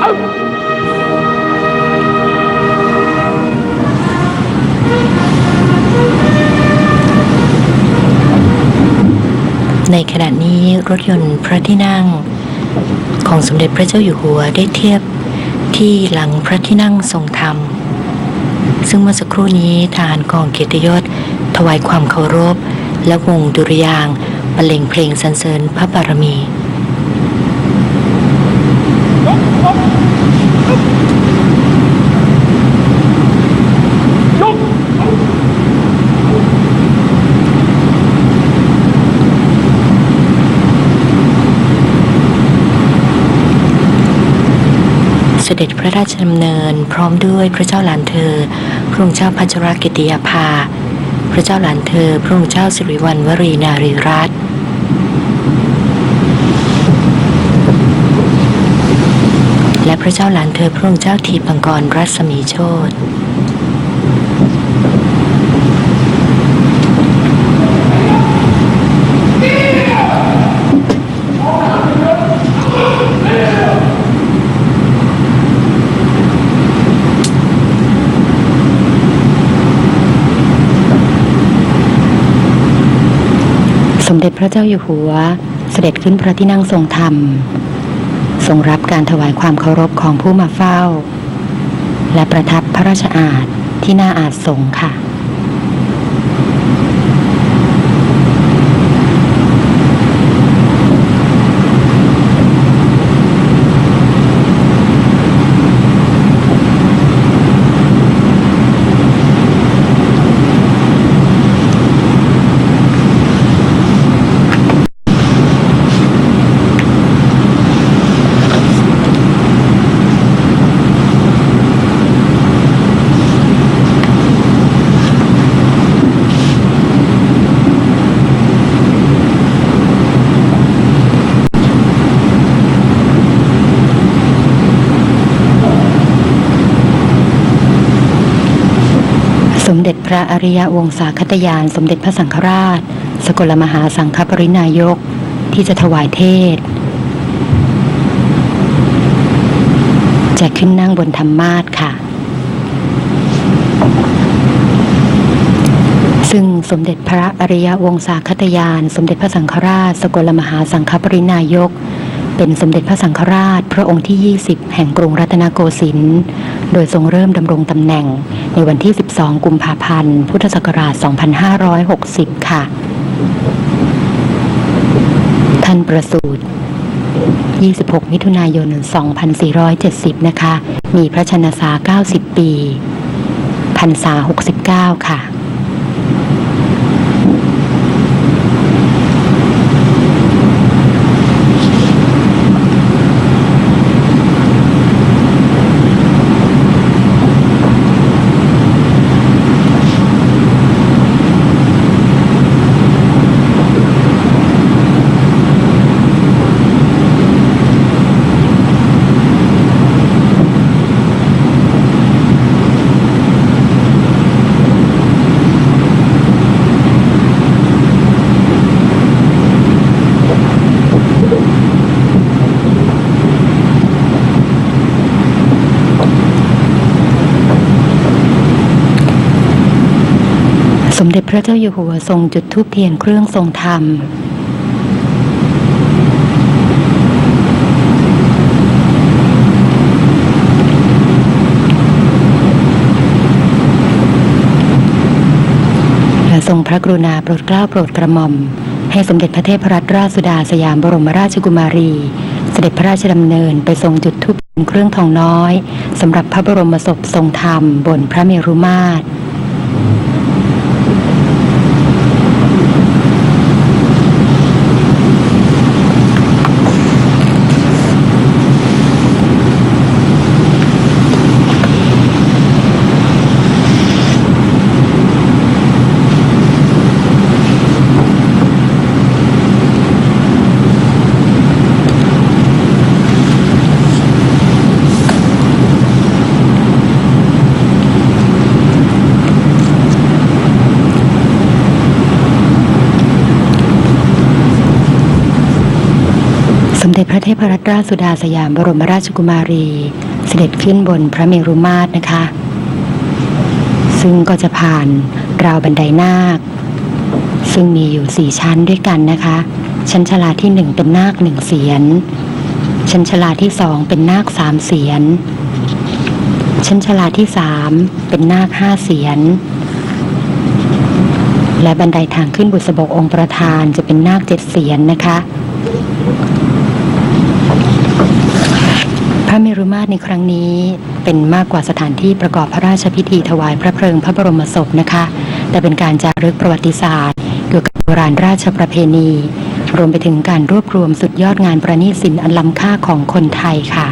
ในขณะนี้รถยนต์พระที่นั่งของสมเด็จพระเจ้าอยู่หัวได้เทียบที่หลังพระที่นั่งทรงธรรมซึ่งเมื่อสักครู่นี้ทหารกองเกียรติยศถวายความเคารพและวงดุริยางค์บรรเลงเพลงสรรเสริญพระบารมีเสด็จพระราชดำเนินพร้อมด้วยพระเจ้าหลานเธอพระองค์เจ้าพัชรกิติยาภาพระเจ้าหลานเธอพระองค์เจ้าสิริวัณวรีนารีรัตน์และพระเจ้าหลานเธอพระองค์เจ้าทีปังกรรัศมีโชติสมเด็จพระเจ้าอยู่หัวเสด็จขึ้นพระที่นั่งทรงธรรมทรงรับการถวายความเคารพของผู้มาเฝ้าและประทับพระราชอาสน์ที่หน้าอาสงฆ์ค่ะสมเด็จพระอริยวงศาคตยานสมเด็จพระสังฆราชสกลมหาสังฆปรินายกที่จะถวายเทศน์จะขึ้นนั่งบนธรรมาสน์ค่ะซึ่งสมเด็จพระอริยวงศาคตยานสมเด็จพระสังฆราชสกลมหาสังฆปรินายกเป็นสมเด็จพระสังฆราชพระองค์ที่20แห่งกรุงรัตนโกสินทร์โดยทรงเริ่มดำรงตำแหน่งในวันที่12กุมภาพันธ์พุทธศักราช2560ค่ะท่านประสูติ26มิถุนายน2470นะคะมีพระชนสา90ปีพรรษา69ค่ะสมเด็จพระเจ้าอยู่หัวทรงจุดธูปเทียนเครื่องทรงธรรมและทรงพระกรุณาโปรดเกล้าโปรดกระหม่อมให้สมเด็จพระเทพรัตนราชสุดาสยามบรมราชกุมารีเสด็จพระราชดำเนินไปทรงจุดธูปเทียนเครื่องทองน้อยสำหรับพระบรมศพทรงธรรมบนพระเมรุมาตร เด็จพระเทพรัตนราชสุดาสยามบรมราชกุมารีเสด็จขึ้นบนพระเมรุมาตรนะคะซึ่งก็จะผ่านราวบันไดนาคซึ่งมีอยู่4ชั้นด้วยกันนะคะชั้นชลาที่1เป็นนาค1เสียนชั้นชลาที่2เป็นนาค3เสียนชั้นชลาที่3เป็นนาค5เสียนและบันไดทางขึ้นบุษบกองค์ประธานจะเป็นนาค7เสียนนะคะพระเมรุมาตรในครั้งนี้เป็นมากกว่าสถานที่ประกอบพระราชพิธีถวายพระเพลิงพระบรมศพนะคะแต่เป็นการจารึกประวัติศาสตร์เกี่ยวกับโบราณราชประเพณีรวมไปถึงการรวบรวมสุดยอดงานประณีตศิลป์อันล้ำค่าของคนไทยค่ะ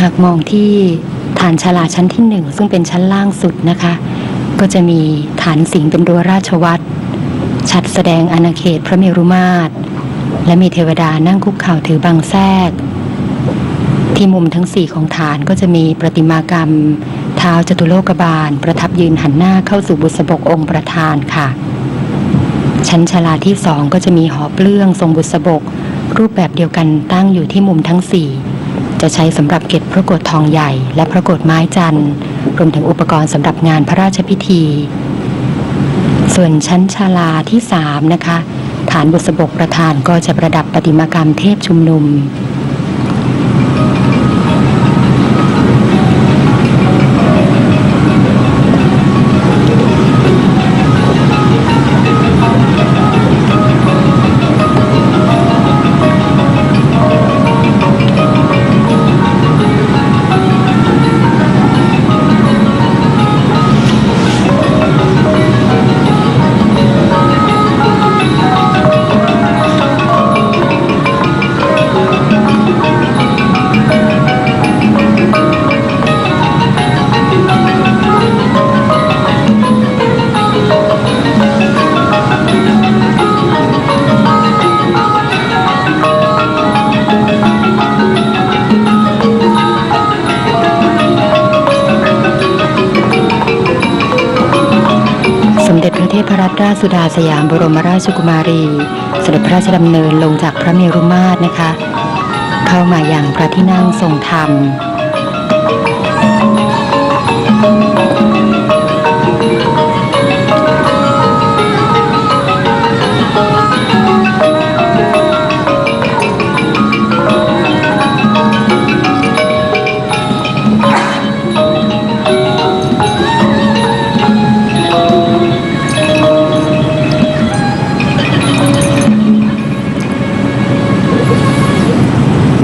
หากมองที่ฐานชลาชั้นที่1ซึ่งเป็นชั้นล่างสุดนะคะก็จะมีฐานสิงห์เป็นรั้วราชวัตรชัดแสดงอาณาเขตพระเมรุมาตรและมีเทวดานั่งคุกเข่าถือบังแทรกที่มุมทั้ง4ของฐานก็จะมีประติมากรรมท้าวจตุโลกบาลประทับยืนหันหน้าเข้าสู่บุษบกองค์ประธานค่ะชั้นชลาที่2ก็จะมีหอเปลื้องทรงบุษบกรูปแบบเดียวกันตั้งอยู่ที่มุมทั้ง4จะใช้สำหรับเก็บพระโกฐทองใหญ่และพระโกฐไม้จันทร์รวมถึงอุปกรณ์สำหรับงานพระราชพิธีส่วนชั้นชาลาที่3นะคะฐานบุษบกประธานก็จะประดับประติมากรรมเทพชุมนุมเทพรัตนราชสุดาสยามบรมราชกุมารีเสด็จพระราชดำเนินลงจากพระเมรุมาตรนะคะเข้ามาอย่างพระที่นั่งทรงธรรม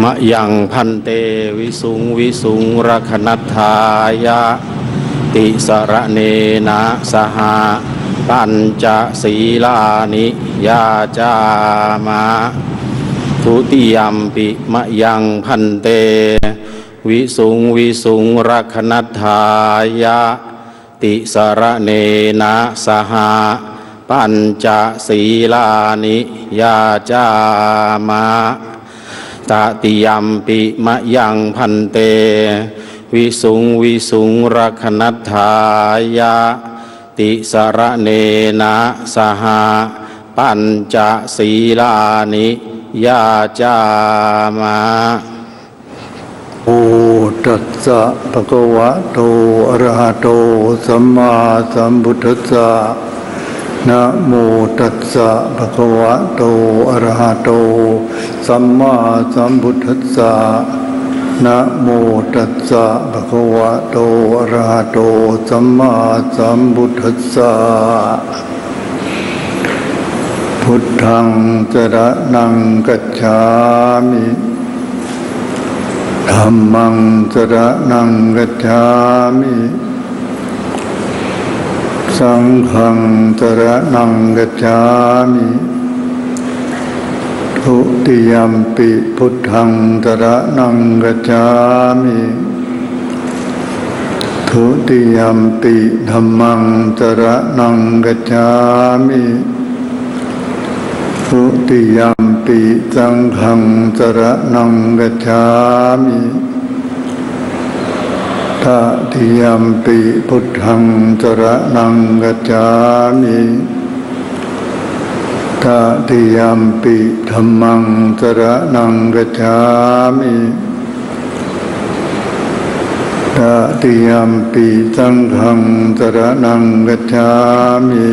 มะยังพันเตวิสุงรคนัฏฐายะติสระเนนะสหะปัญจศีลานิยาจามะทุติยัมปิมะยังพันเตวิสุงรคนัฏฐายะติสระเนนะสหะปัญจศีลานิยาจามะตติยัมปิมะยังพันเตวิสุงรคนัฏฐายะติสระเนนะสหะปัญจศีลานิยาจามะโอตัสสะภะคะวะโตอะระหะโตสัมมาสัมพุทธัสสะนะโมตัสสะภะคะวะโตอะระหะโตสัมมาสัมพุทธัสสะนะโมตัสสะภะคะวะโตอะระหะโตสัมมาสัมพุทธัสสะพุทธังสรณังกัจฉามิธัมมังสรณังกัจฉามิสังฆังสรณังกัจฉามิทุติยัมปิพุทธังสรณังกัจฉามิทุติยัมปิธัมมังสรณังกัจฉามิ ทุติยัมปิสังฆังสรณังกัจฉามิตติยัมปิพุทธังสรณังกัจฉามิตติยัมปิธัมมังสรณังกัจฉามิตติยัมปิสังฆังสรณังกัจฉามิ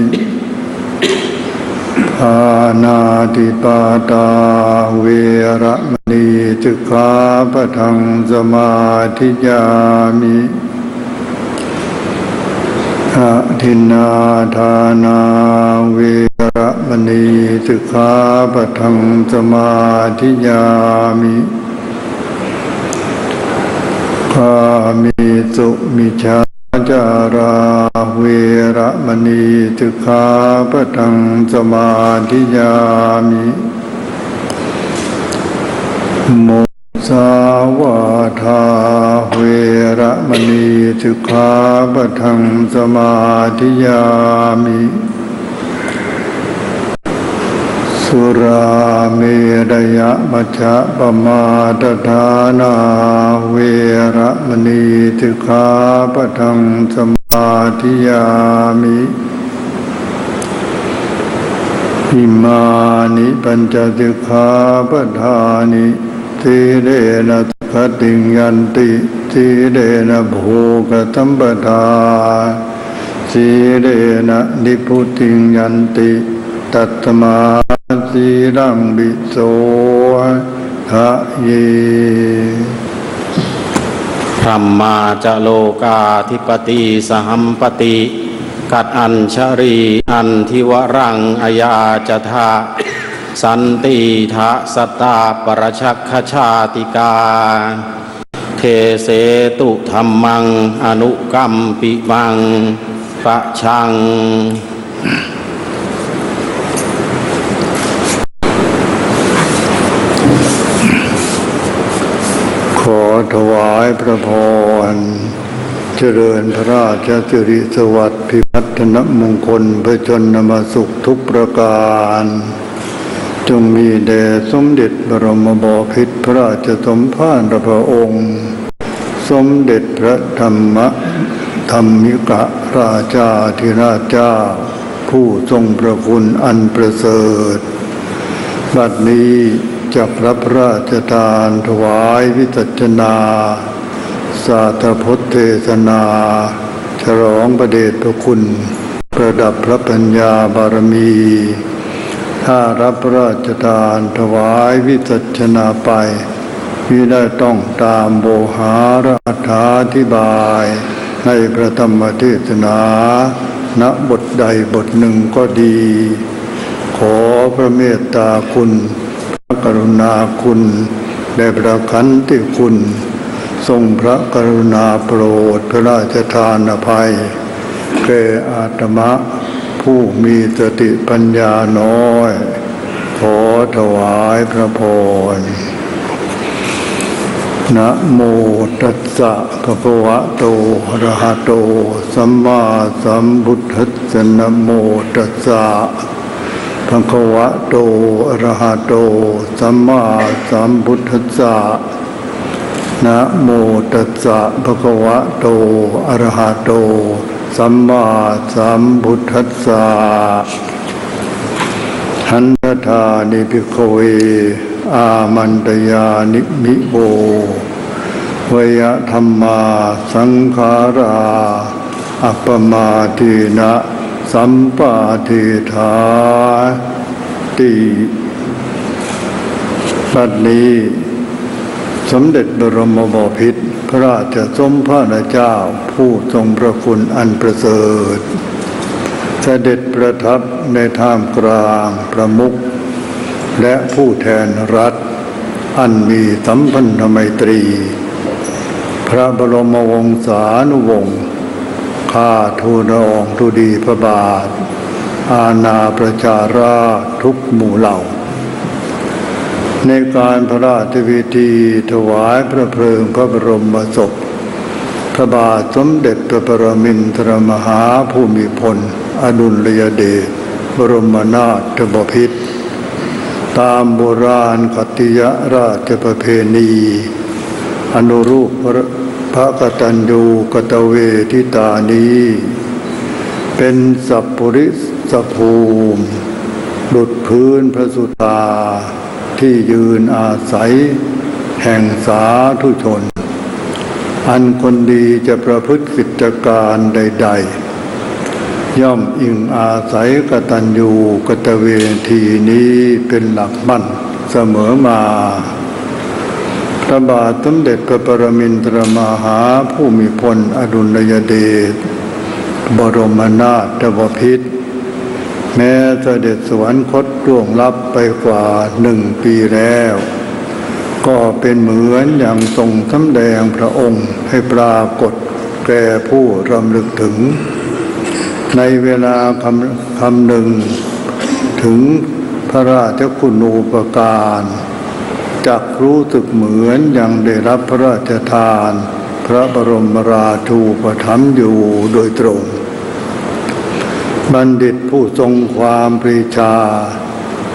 ปานาติปาตาเวระมณีสิกขาปะทังสมาธิยามิอะทินนาทานาเวระมณีสิกขาปะทังสมาธิยามิกามิสุมิชาจาราเวระมณีสิกขาปะทังสมาธิยามิโมสาวาทาเวระมณีสิกขาปะทังสมาธิยามิสุราเมรยมัชฌะปมาทฐานาเวระมณีสิกขาปะทังสมาธิยามิอิมานิปัญจสิกขาปทานิสีเลนะคติยันติสีเลนะโภคสัมปทาสีเลนะนิพพุติยันติตัตตมาสีรังบิโสทะเยพรัมมาจะโลกาธิปติสหัมปติกัดอัญชรีอันทิวรังอายาจทาสันติทะสตตาปรชักขชาติกาเทเสตุธัมมังอนุกัมปิมังปะชังขอถวายพระพรเจริญพระราชสิริสวัสดิ์พิพัฒนมงคลพระชนมสุขทุกประการจงมีแด่สมเด็จบรมบพิตรพระราชสมภารพระองค์สมเด็จพระธรรมิกราชาธิราชเจ้าผู้ทรงพระคุณอันประเสริฐบัดนี้จักรับพระราชทานถวายวิสัชนาสาธพจน์เทศนาฉลองพระเดชพระคุณประดับพระปัญญาบารมีถ้ารับพระราชทานถวายวิสัชนาไปมิได้ต้องตามโวหารถาธิบายในพระธรรมเทศนาณบทใดบทหนึ่งก็ดีขอพระเมตตาคุณพระกรุณาคุณและพระขันติคุณทรงพระกรุณาโปรดพระราชทานอภัยแก่อาตมะผู้มีสติปัญญาน้อยขอถวายพระพรนะโมตัสสะภะคะวะโตอะระหะโตสัมมาสัมพุทธัสสะนะโมตัสสะภะคะวะโตอะระหะโตสัมมาสัมพุทธัสสะนะโมตัสสะภะคะวะโตอะระหะโตสัมมาสัมพุทธัสสะหันทานิภิกขเวอามันตยานิมิโววยธัมมาสังขาราอัปปมาทินะสัมปาทิฏฐาติบัดนี้สมเด็จบรมบพิตรพระราชสมภารเจ้าผู้ทรงพระคุณอันประเสริฐเสด็จประทับในท่ามกลางประมุขและผู้แทนรัฐอันมีสัมพันธไมตรีพระบรมวงศานุวงศ์ข้าทูลละอองธุลีพระบาทอาณาประชาราษฎร์ทุกหมู่เหล่าในการพระราชพิธีถวายพระเพลิงพระบรมศพพระบาทสมเด็จพระปรมินทรมหาภูมิพลอดุลยเดชบรมนาถบพิตร ตามโบราณคติยราชประเพณีอนุรูปพระกตัญญูกตเวทิตานี้เป็นสัพพุริสภูมิดุจพื้นพระสุธาที่ยืนอาศัยแห่งสาธุชนอันคนดีจะประพฤติกิจการใดๆย่อมอิงอาศัยกตัญญูกตเวทีนี้เป็นหลักมั่นเสมอมาพระบาทสมเด็จพระปรมินทรมหาภูมิพลอดุลยเดชบรมนาถบพิตรแม้เสด็จสวรรคตล่วงลับไปกว่า1 ปีแล้วก็เป็นเหมือนอย่างทรงสำแดงพระองค์ให้ปรากฏแก่ผู้รำลึกถึงในเวลาคำหนึ่งถึงพระราชคุณูปการจักรู้สึกเหมือนอย่างได้รับพระราชทานพระบรมราชูปถัมภ์อยู่โดยตรงบัณฑิตผู้ทรงความปรีชา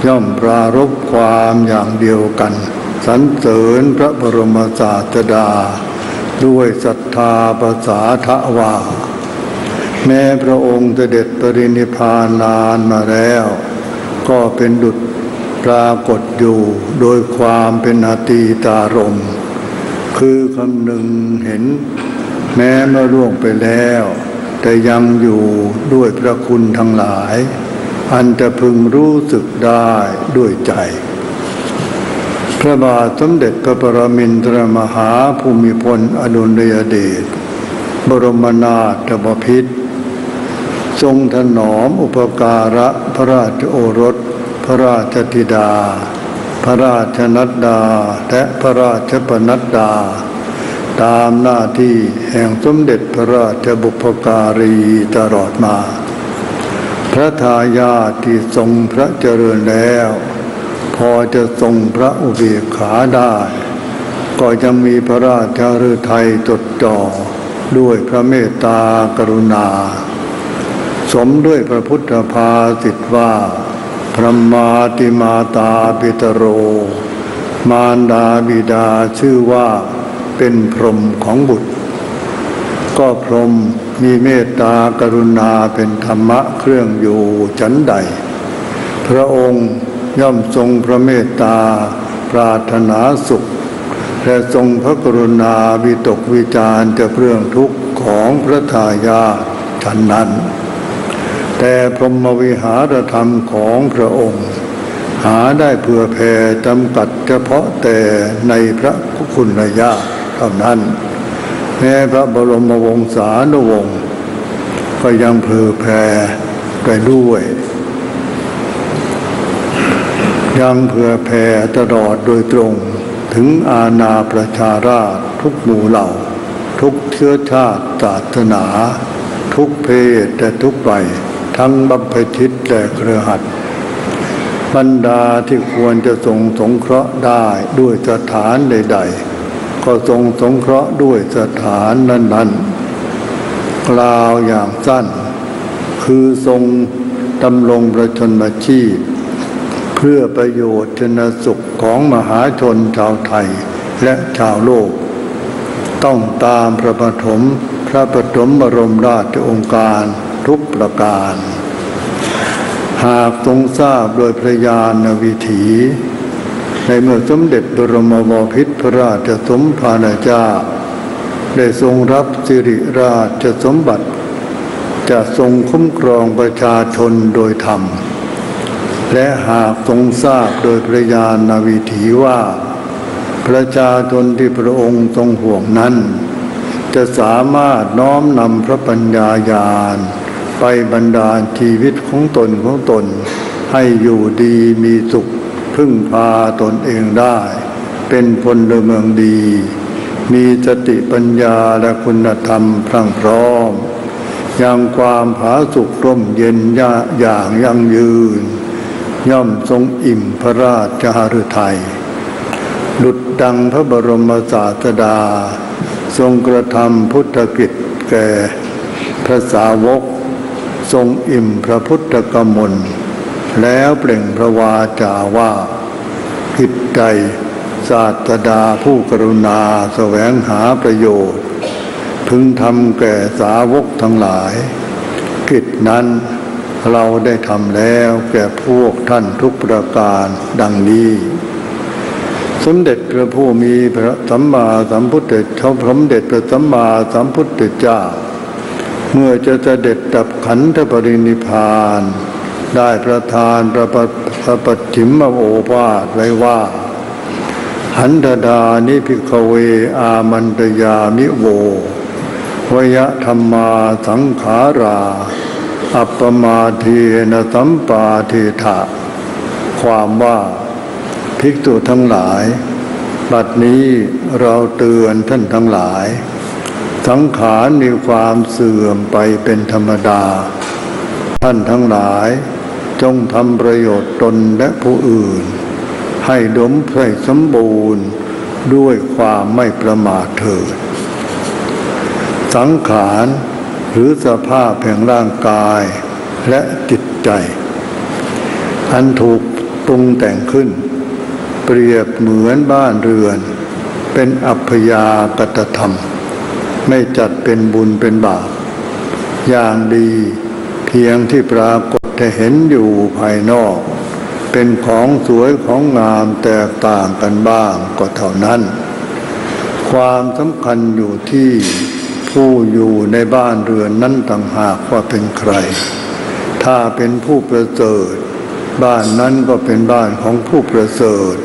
ย่อมปรารภความอย่างเดียวกันสรรเสริญพระบรมศาสดาด้วยศรัทธาประสาทะว่าแม้พระองค์เสด็จปรินิพพานนานมาแล้วก็เป็นดุจปรากฏอยู่โดยความเป็นอตีตารมณ์คือคำหนึ่งเห็นแม้เมื่อล่วงไปแล้วแต่ยังอยู่ด้วยพระคุณทั้งหลายอันจะพึงรู้สึกได้ด้วยใจพระบาทสมเด็จพระปรมินทรมหาภูมิพลอดุลยเดชบรมนาถบพิตรทรงถนอมอุปการะพระราชโอรสพระราชธิดาพระราชนัดดาและพระราชปนัดดาตามหน้าที่แห่งสมเด็จพระราชบุพการีตลอดมาพระทายาทที่ทรงพระเจริญแล้วพอจะทรงพระอุเบกขาได้ก็ยังมีพระราชฤทัยจดจ่อด้วยพระเมตตากรุณาสมด้วยพระพุทธภาษิตว่าพระมาติมาตาปิตโรมารดาบิดาชื่อว่าเป็นพรหมของบุตรก็พรหมมีเมตตากรุณาเป็นธรรมะเครื่องอยู่ฉันใดพระองค์ย่อมทรงพระเมตตาปรารถนาสุขและทรงพระกรุณาวิตกวิจารจะเรื่องทุกข์ของพระทายาทฉันนั้นแต่พรหมวิหารธรรมของพระองค์หาได้เผื่อแผ่จำกัดเฉพาะแต่ในพระคุณญาณเท่านั้นแม้พระบรมวงศานุวงศ์ก็ยังเผื่อแผ่ไปด้วยยังเผื่อแผ่ตลอดโดยตรงถึงอาณาประชาราษฎร์ทุกหมู่เหล่าทุกเชื้อชาติศาสนาทุกเพศและทุกวัยทั้งบัพพชิตและเครือขัดบรรดาที่ควรจะทรงสงเคราะห์ได้ด้วยสถานใดๆก็ทรงสงเคราะห์ด้วยสถานนั้นๆกล่าวอย่างสั้นคือทรงดำรงพระชนมชีพเพื่อประโยชน์ชนสุขของมหาชนชาวไทยและชาวโลกต้องตามพระปฐมบรมราชโองการทุกประการหากทรงทราบโดยพระญาณวิถีในเมื่อสมเด็จบรมบพิตรพระราชสมภารเจ้าได้ทรงรับสิริราชสมบัติจะทรงคุ้มครองประชาชนโดยธรรมและหากทรงทราบโดยพระญาณวิถีว่าประชาชนที่พระองค์ทรงห่วงนั้นจะสามารถน้อมนำพระปัญญาญาณไปบรรดาลชีวิตของตนให้อยู่ดีมีสุขพึ่งพาตนเองได้เป็นพลเมืองดีมีสติปัญญาและคุณธรรมพรั่งพร้อมยังความผาสุกร่มเย็นอย่างยั่งยืนย่อมทรงอิ่มพระราชฤทัยดุจดังพระบรมศาสดาทรงกระทำพุทธกิจแก่พระสาวกทรงอิ่มพระพุทธกมลแล้วเปล่งพระวาจาว่า กิจใจศาสดาผู้กรุณาแสวงหาประโยชน์พึงทำแก่สาวกทั้งหลายกิจนั้นเราได้ทำแล้วแก่พวกท่านทุกประการดังนี้สมเด็จพระผู้มีพระสัมมาสัมพุทธเจ้าสมเด็จพระสัมมาสัมพุทธเจ้าเมื่อจะเสด็จดับขันธปรินิพพานได้ประทานพระปัจฉิมโอวาทไว้ว่าหันตดานิภิกขเวอามันตยามิโววยธรรมาสังขาราอัปปมาเทนะสัมปาเทถะความว่าภิกษุทั้งหลายบัดนี้เราเตือนท่านทั้งหลายสังขารมีความเสื่อมไปเป็นธรรมดาท่านทั้งหลายจงทำประโยชน์ตนและผู้อื่นให้ให้สมบูรณ์ด้วยความไม่ประมาทเถิดสังขารหรือสภาพแห่งร่างกายและจิตใจอันถูกปรุงแต่งขึ้นเปรียบเหมือนบ้านเรือนเป็นอัพยากตธรรมไม่จัดเป็นบุญเป็นบาปอย่างดีเพียงที่ปรากฏให้เห็นอยู่ภายนอกเป็นของสวยของงามแตกต่างกันบ้างก็เท่านั้นความสำคัญอยู่ที่ผู้อยู่ในบ้านเรือนนั้นต่างหากว่าเป็นใครถ้าเป็นผู้ประเสริฐบ้านนั้นก็เป็นบ้านของผู้ประเสริฐ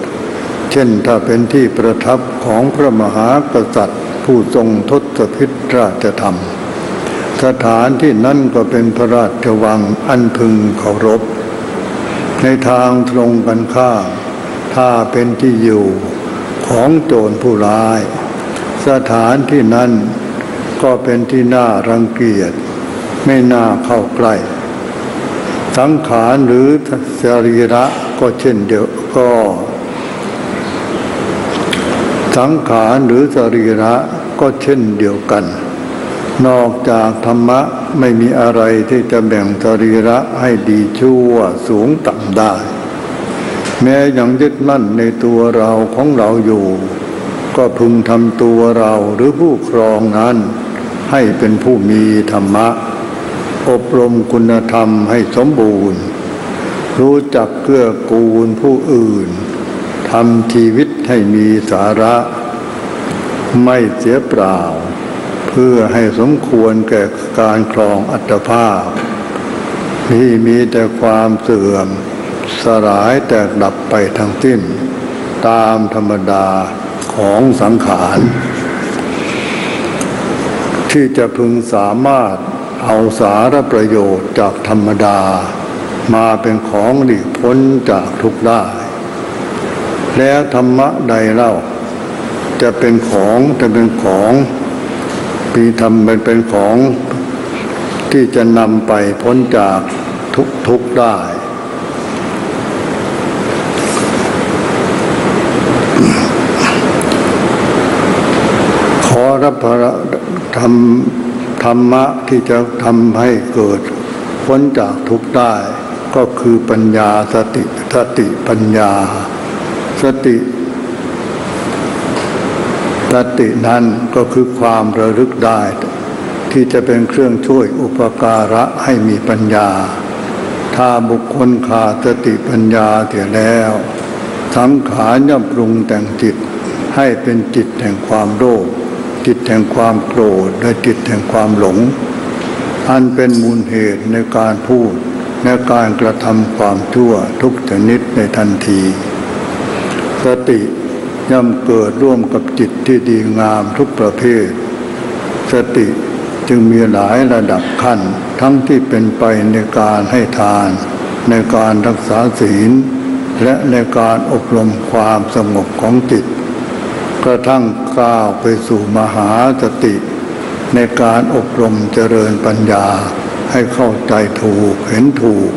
เช่นถ้าเป็นที่ประทับของพระมหากษัตริย์ผู้ทรงทศพิธราชธรรมสถานที่นั้นก็เป็นพระราชวังอันพึงเคารพในทางตรงกันข้ามถ้าเป็นที่อยู่ของโจรผู้ร้ายสถานที่นั้นก็เป็นที่น่ารังเกียจไม่น่าเข้าใกล้สังขารหรือสรีระก็เช่นเดียวก็สังขารหรือสรีระก็เช่นเดียวกันนอกจากธรรมะไม่มีอะไรที่จะแบ่งสรีระให้ดีชั่วสูงต่ำได้แม้ยังยึดมั่นในตัวเราของเราอยู่ก็พึงทำตัวเราหรือผู้ครองนั้นให้เป็นผู้มีธรรมะอบรมคุณธรรมให้สมบูรณ์รู้จักเกื้อกูลผู้อื่นทำชีวิตให้มีสาระไม่เสียเปล่าเพื่อให้สมควรแก่การครองอัตภาพนี่มีแต่ความเสื่อมสลายแตกดับไปทั้งสิ้นตามธรรมดาของสังขารที่จะพึงสามารถเอาสาระประโยชน์จากธรรมดามาเป็นของหลีกพ้นจากทุกข์ได้แล้วธรรมะใดเล่าจะเป็นของปีธรรมเป็นของที่จะนำไปพ้นจากทุกข์ได้ขอรับพระธรรมะที่จะทำให้เกิดพ้นจากทุกข์ได้ก็คือปัญญาสติปัญญาสตินั้นก็คือความระลึกได้ที่จะเป็นเครื่องช่วยอุปการะให้มีปัญญาถ้าบุคคลขาดสติปัญญาเสียแล้วสังขารย่อมปรุงแต่งจิตให้เป็นจิตแห่งความโลภจิตแห่งความโกรธและจิตแห่งความหลงอันเป็นมูลเหตุในการพูดในการกระทำความชั่วทุกชนิดในทันทีสติย่อมเกิดร่วมกับจิตที่ดีงามทุกประเภทสติจึงมีหลายระดับขั้นทั้งที่เป็นไปในการให้ทานในการรักษาศีลและในการอบรมความสงบของจิตกระทั่งก้าวไปสู่มหาสติในการอบรมเจริญปัญญาให้เข้าใจถูกเห็นถูก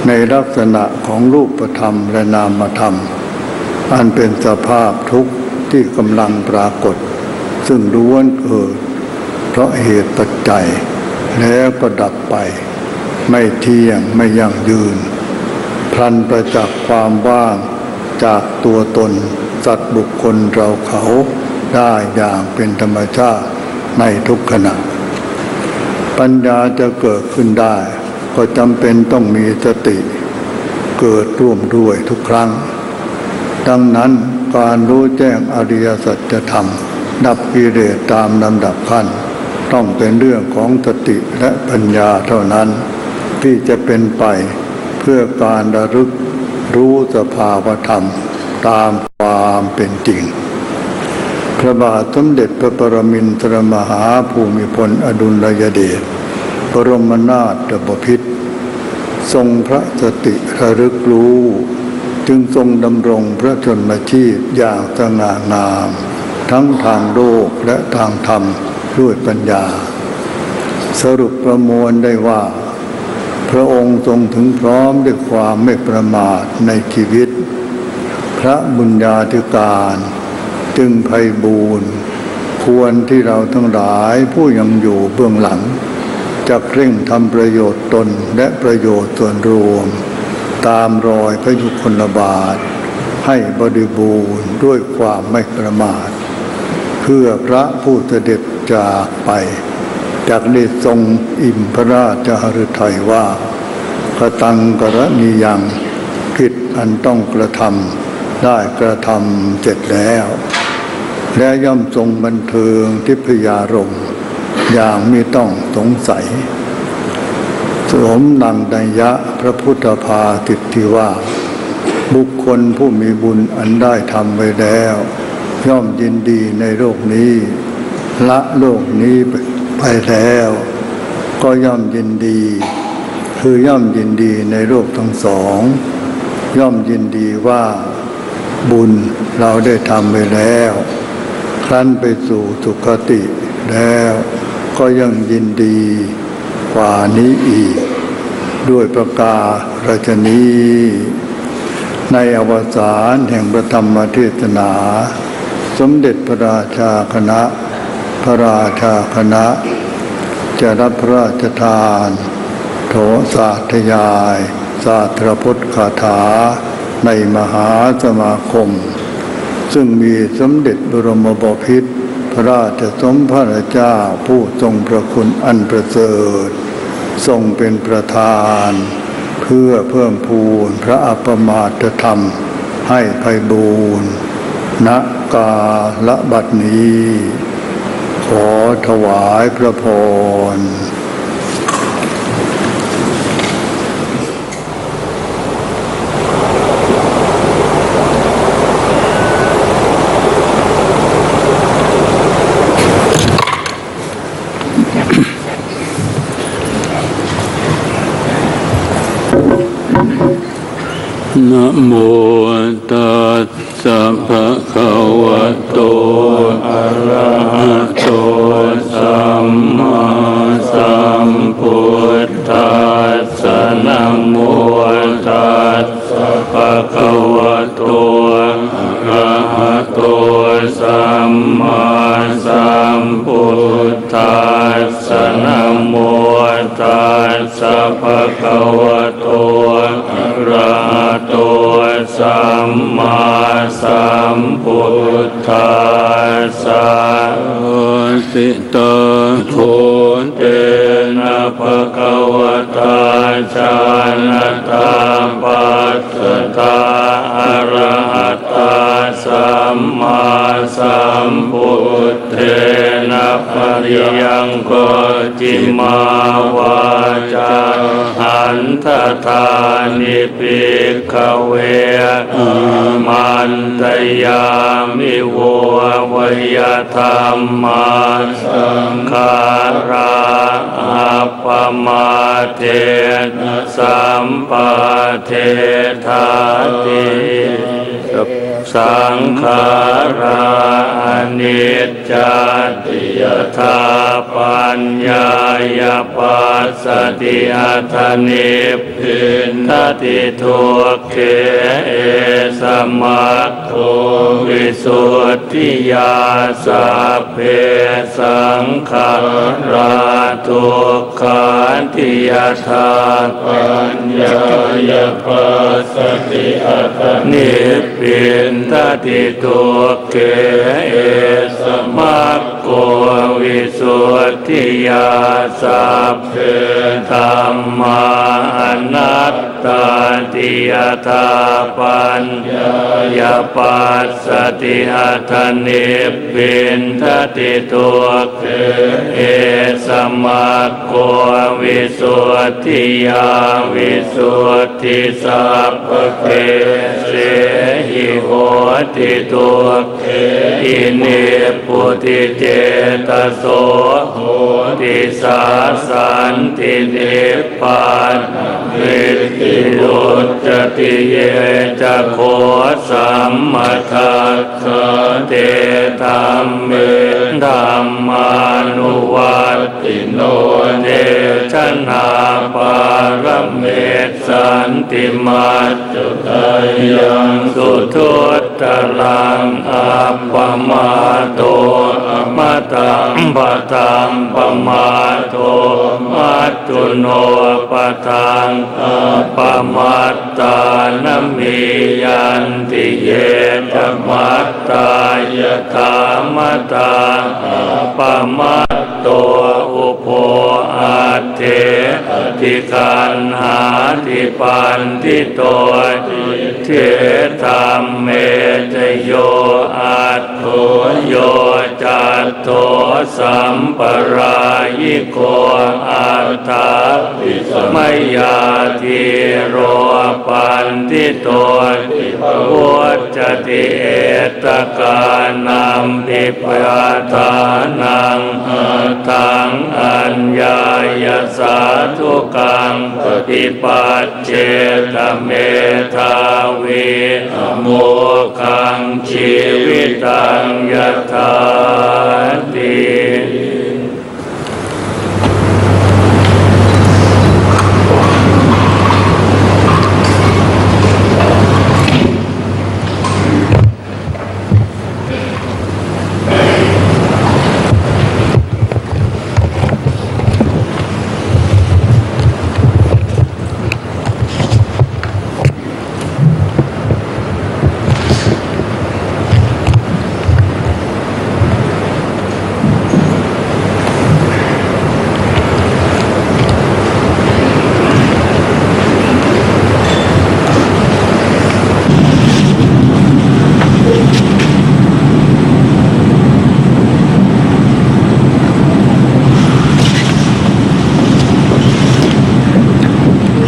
ในลักษณะของรูปธรรมและนามธรรมอันเป็นสภาพทุกข์ที่กำลังปรากฏซึ่งล้วนเกิดเพราะเหตุปัจจัยแล้วก็ดับไปไม่เที่ยงไม่ยั่งยืนพลันประจักษ์ความว่าง จากตัวตนสัตว์บุคคลเราเขาได้อย่างเป็นธรรมชาติในทุกขณะปัญญาจะเกิดขึ้นได้ก็จำเป็นต้องมีสติเกิดร่วมด้วยทุกครั้งดังนั้นการรู้แจ้งอริยสัจธรรมดับกิเลสตามลำดับขั้นต้องเป็นเรื่องของสติและปัญญาเท่านั้นที่จะเป็นไปเพื่อการระลึกรู้สภาวธรรมตามความเป็นจริงพระบาทสมเด็จพระปรมินทรมหาภูมิพลอดุลยเดชบรมนาถบพิตรทรงพระสติระลึกรู้จึงทรงดำรงพระชนมชีพอย่างสง่างามทั้งทางโลกและทางธรรมด้วยปัญญาสรุปประมวลได้ว่าพระองค์ทรงถึงพร้อมด้วยความไม่ประมาทในชีวิตพระบุญญาธิการจึงไพบูรณ์ควรที่เราทั้งหลายผู้ยังอยู่เบื้องหลังจะเร่งทำประโยชน์ตนและประโยชน์ส่วนรวมตามรอยพระยุคลบาทให้บริบูรณ์ด้วยความไม่ประมาทเพื่อพระผู้เสด็จจากไปจากได้ทรงอิ่มพระราชฤทัยว่ากตังกรณียังกิจอันต้องกระทำได้กระทำเสร็จแล้วและย่อมทรงบันเทิงทิพยารมณ์อย่างไม่ต้องสงสัยสมดังนัยยะพระพุทธภาษิตที่ว่าบุคคลผู้มีบุญอันได้ทำไว้แล้วย่อมยินดีในโลกนี้ละโลกนี้ไปแล้วก็ย่อมยินดีคือย่อมยินดีในโลกทั้งสองย่อมยินดีว่าบุญเราได้ทำไปแล้วครั้นไปสู่สุคติแล้วก็ยังยินดีกว่านี้อีกด้วยประการฉนี้ในอวสานแห่งพระธรรมเทศนาสมเด็จพระราชาคณะพระราชาคณะจะรับพระราชทานโถสาธยายสาธรพจน์คาถาในมหาสมาคมซึ่งมีสมเด็จบรมบพิตรพระราชสมภารเจ้าผู้ทรงพระคุณอันประเสริฐทรงเป็นประธานเพื่อเพิ่มพูนพระอัปมาทธรรมให้ไพบูรณ์ณกาลบัดนี้ขอถวายพระพรนะโมตัสสะภะคะวะโตอะระหะโตสัมมาสัมพุทธัสสะนะโมตัสสะภะคะวะโตอะระหะโตสัมมาสัมพุทธัสสะนะโมตัสสะภะคะวะโตอะระหะโตสัมมาสัมพุทธัสสะสิตาโทเตนะภะคะวะตาจานะตาปัสสตาอะระหะตาสัมมาสัมพุทเทนะปริยังโกจิมาวาจาหันทธานิภิกขเวมันตยามิโววยธรรมาสังขาราอัปปมาเทนะสัมปะเทธาติสังขาราอนิจจติยธรร ปัญญายปัสสติอัตถนิพพินทติทุกเขเอสมัคโทวิสุทธิยาสัพเพสังขาราทุกขาทิยถาปัญญายปัสสติอัตถนิพพินทติทุกเขเอสมัคโกวิสุทธิยาสัพเพธัมมานัตตาติยถาปัญญายปัสสติอัตถนิพพินทติทุกเขเอสมัคโกวิสุทธิยาวิสุทธิสัพเพเสหิโหติทุกเขอินิพุติเจตโสโหติสาสันตินิพพานวิติยุตติเยจะโคสัมมาทัคคะเตธัมเมธัมมานุวัตติโนเนชนาปารเมสันติมัจจุตายังสุทุตตรังอัปปมาโตอมตังปะตังปมาโตมัจจุโนปะตังอัปปมัตตานมิยันติเยธรรมัตตายธรรมตังอัปปมัตโตอุโภอัตเถติคันหาติปันติโตเทธัมเมจโยอัตโถโยจัตโตสัมปรายิโกอัตถาปิสมัยยาทิโรปันติโตติวุจติเอตกานัมปิปะทานังอัตถังอัญญายสาธุกังปฏิปัจเจตเมธาวิโมขังชีวิตังยถาติ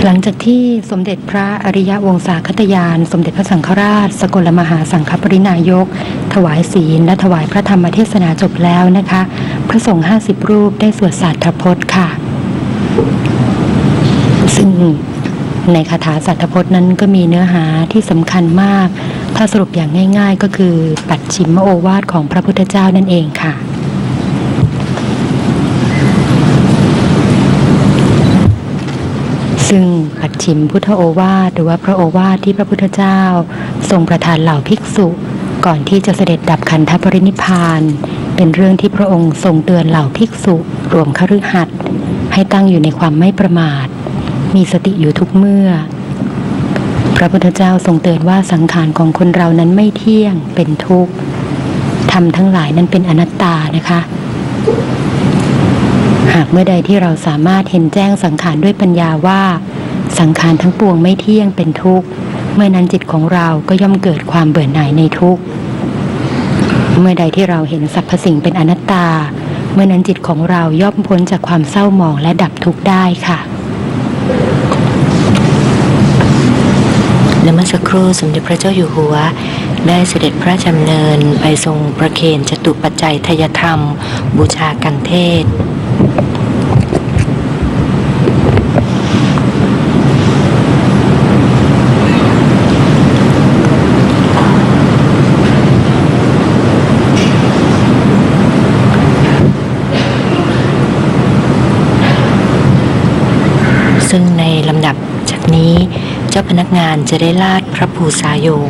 หลังจากที่สมเด็จพระอริยวงศาคตยานสมเด็จพระสังฆราชสกลมหาสังฆปรินายกถวายศีลและถวายพระธรรมเทศนาจบแล้วนะคะพระสงฆ์50รูปได้สวดสาธพจน์ค่ะซึ่งในคาถาสาธพจน์นั้นก็มีเนื้อหาที่สำคัญมากถ้าสรุปอย่างง่ายๆก็คือปัจฉิมโอวาทของพระพุทธเจ้านั่นเองค่ะซึ่งปัจฉิมพุทธโอวาทหรือว่าพระโอวาทที่พระพุทธเจ้าทรงประทานเหล่าภิกษุก่อนที่จะเสด็จดับขันธปรินิพพานเป็นเรื่องที่พระองค์ทรงเตือนเหล่าภิกษุรวมคฤหัสถ์ให้ตั้งอยู่ในความไม่ประมาทมีสติอยู่ทุกเมื่อพระพุทธเจ้าทรงเตือนว่าสังขารของคนเรานั้นไม่เที่ยงเป็นทุกข์ธรรมทั้งหลายนั้นเป็นอนัตตานะคะหากเมื่อใดที่เราสามารถเห็นแจ้งสังขารด้วยปัญญาว่าสังขารทั้งปวงไม่เที่ยงเป็นทุกข์เมื่อนั้นจิตของเราก็ย่อมเกิดความเบื่อหน่ายในทุกข์เมื่อใดที่เราเห็นสรรพสิ่งเป็นอนัตตาเมื่อนั้นจิตของเราย่อมพ้นจากความเศร้าหมองและดับทุกข์ได้ค่ะและเมื่อสักครู่สมเด็จพระเจ้าอยู่หัวได้เสด็จพระราชดำเนินไปทรงประเคนจตุปัจจัยทายธรรมบูชากันเทศ ซึ่งในลำดับจากนี้เจ้าพนักงานจะได้ลาดพระภูษาโยง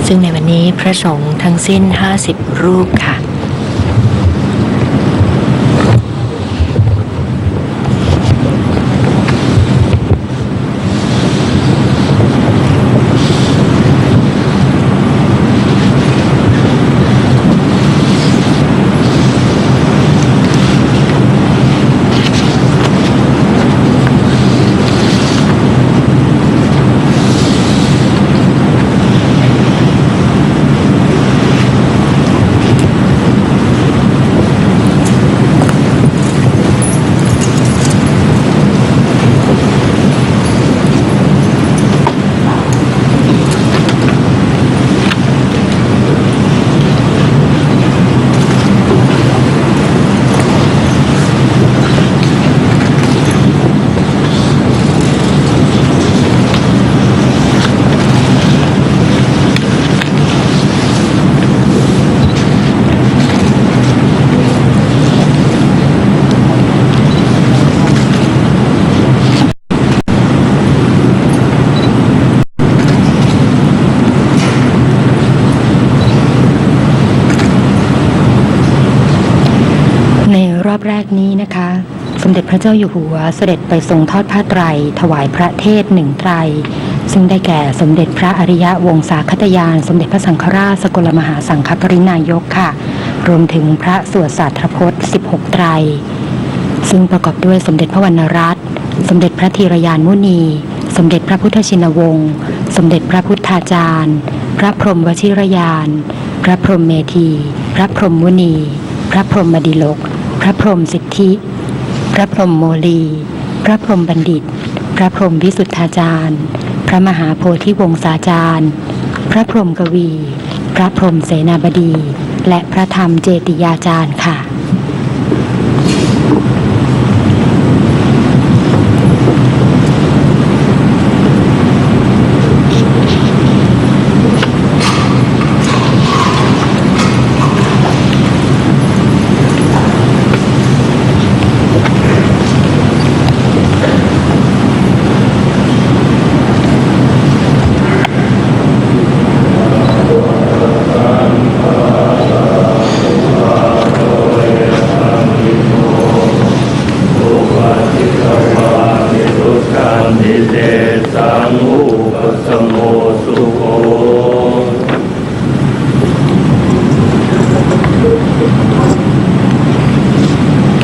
ซึ่งในวันนี้พระสงฆ์ทั้งสิ้น50รูปค่ะรอบแรกนี้นะคะสมเด็จพระเจ้าอยู่หัวเสด็จไปทรงทอดผ้าไตรถวายพระเทศ1ไตรซึ่งได้แก่สมเด็จพระอริยวงศาคตยานสมเด็จพระสังฆราชสกลมหาสังฆปรินายกค่ะรวมถึงพระสวดสาธรพจน์16ไตรซึ่งประกอบด้วยสมเด็จพระวรรณรัตน์สมเด็จพระธีรยานมุนีสมเด็จพระพุทธชินวงศ์สมเด็จพระพุทธาจารย์พระพรหมวชิรยานพระพรหมเมธีพระพรหมมุนีพระพรหมดิลกพระพรหมสิทธิพระพรหมโมลีพระพรหมบัณฑิตพระพรหมวิสุทธาจารย์พระมหาโพธิวงศาจารย์พระพรหมกวีพระพรหมเสนาบดีและพระธรรมเจติยาจารย์ค่ะ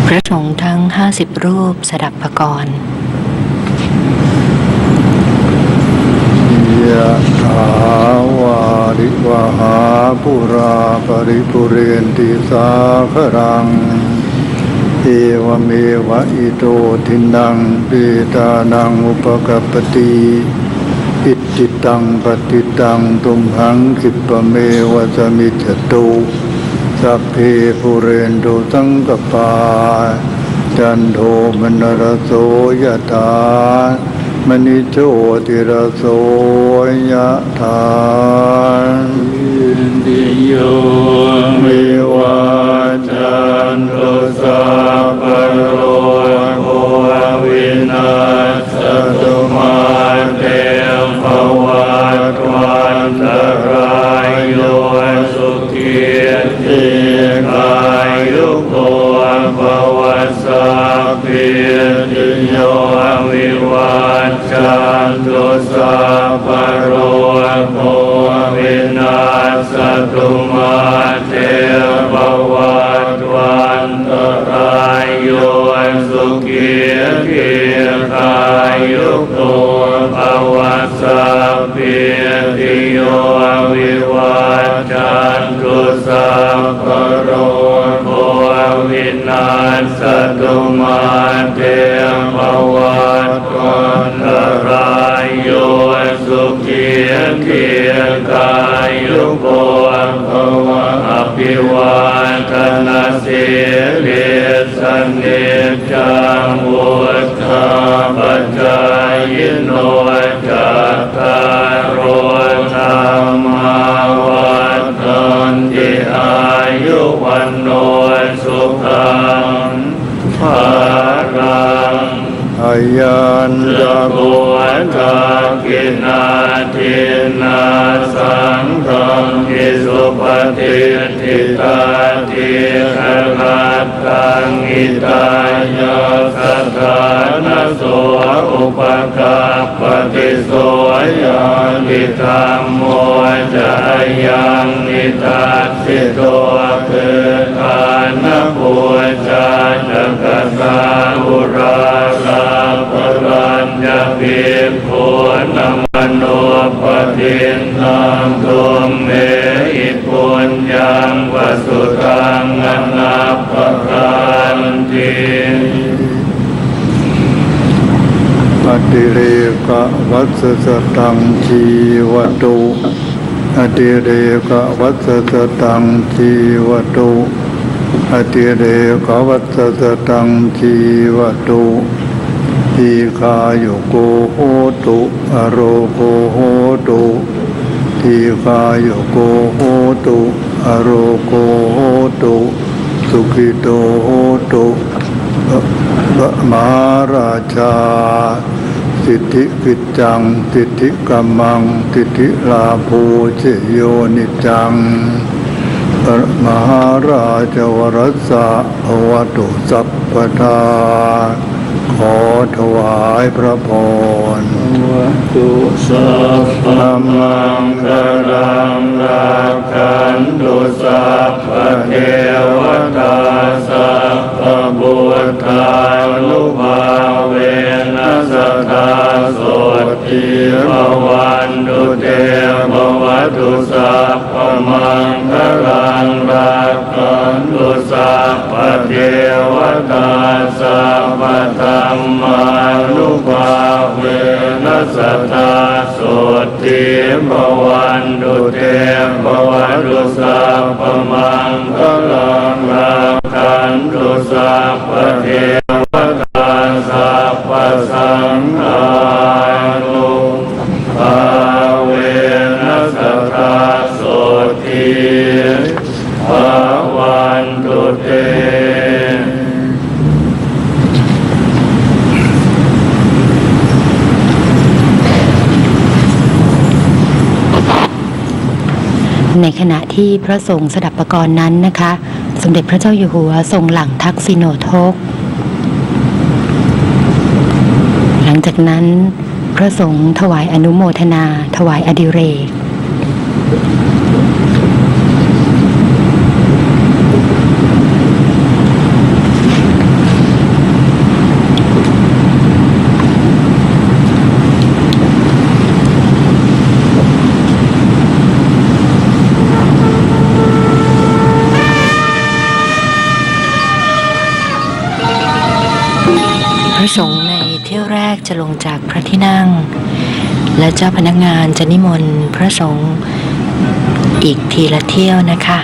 พระสงฆ์ทั้ง50รูปสดับปกรณ์ยะถาวาริวหาปุราปริปุเรนติสาครังเอวเมวะอิโตทินังเปตานังอุปกัปปติอิจิตังปฏิตังตุมหังคิปะเมวะสมิจจตุสัพเพปุเรนโตสังกปาจันโทมนรโสยถามณิโชติรโสยถาติโยวิวัจจันตุสัพพะโรโควินาศตุมาเตภวัตวันตรายโยสุขีติกายุโกภวสัพพิติโยวิวัจจันตุสัพพะโรโควินาศตุมาเตภวัตวันตรายโยสุขีติกายุโกภวสัพพิติโยวิวัจจันตุสัพพะโรโควินาศ สตุมาเตภวัตวันตรายโยสุขีทีกายยุโกภวะอภิวาทนาสิริสนิจังวุฒาปัจจายโนจัตตารโอธรรมาวัฏันติอายุวันโนสุขังภารังอายันจะบุตากินาทินาสังฆังกิสุปฏิทิตาทิขลัตตังอิตายาสัทธานโสอุปการปฏิโสยานิธรรมโมจายังนิทัสสิโตคือทานปุจาจักตาอุราลาภรัญญาภิกขุนัมมโนปฏินังตุมเมหิปุญญังวสุตังอนัปปการติ อติเรกวัสสตังชีวตุอติเรกวัสสตังชีวตุอติเรกวัสสตังชีวตุทีคายุโกโหตุอโรโกโหตุทีคายุโกโหตุอโรโกโหตุสุขิโตโหตุพระมหาราชาสิทธิกิจจังสิทธิกัมมังสิทธิลาภุเชโยนิจังพระมหาราชวรสะภวตุสัพพทาขอถวายพระพรวัตุสัพพมังคลังรักขันตุสัพพเทวตาสัพพบุตตานุภาเวนัสตาโสติภวันตุเตภวตุสัพพมังคลังรักขันตุสัพพเทวตาสัพพธรรมานุภาเวนัสตาโสติภวันตุเตภวตุสัพพมังคลังรักขันตุสัพพเทวตาสัพพสังฆานุภาเวนัสตาโสติภวันตุเตในขณะที่พระสงฆ์สดับปกรณ์นั้นนะคะสมเด็จพระเจ้าอยู่หัวทรงหลั่งทักษิโนทกหลังจากนั้นพระสงฆ์ถวายอนุโมทนาถวายอดิเรกพระสงฆ์ในเที่ยวแรกจะลงจากพระที่นั่งและเจ้าพนักงานจะนิมนต์พระสงฆ์อีกทีละเที่ยวนะคะ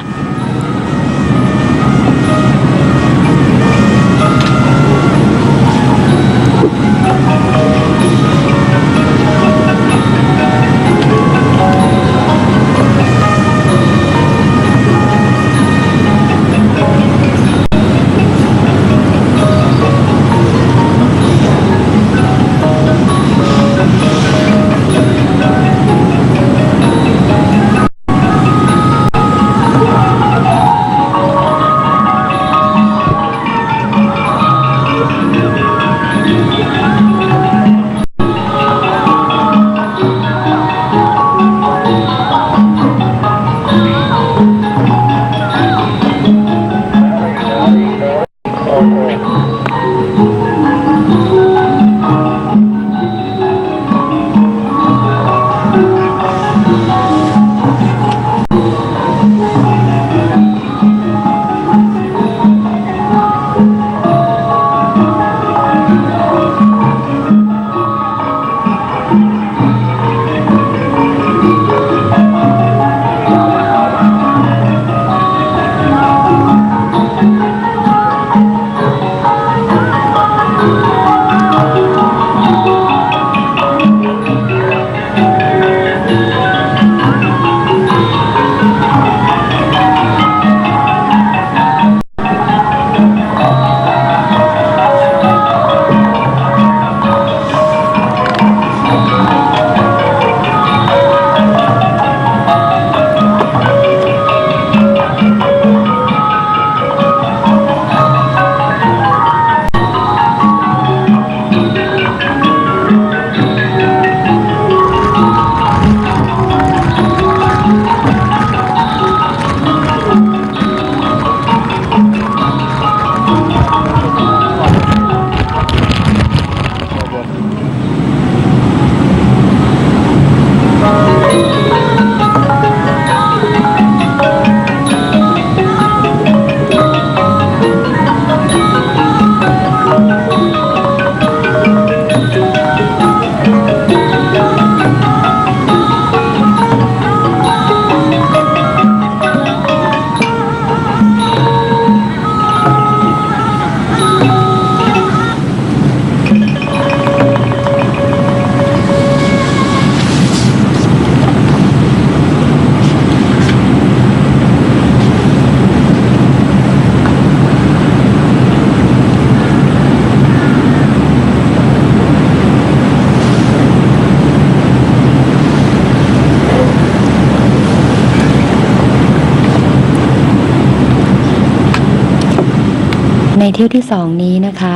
เที่ยวที่2นี้นะคะ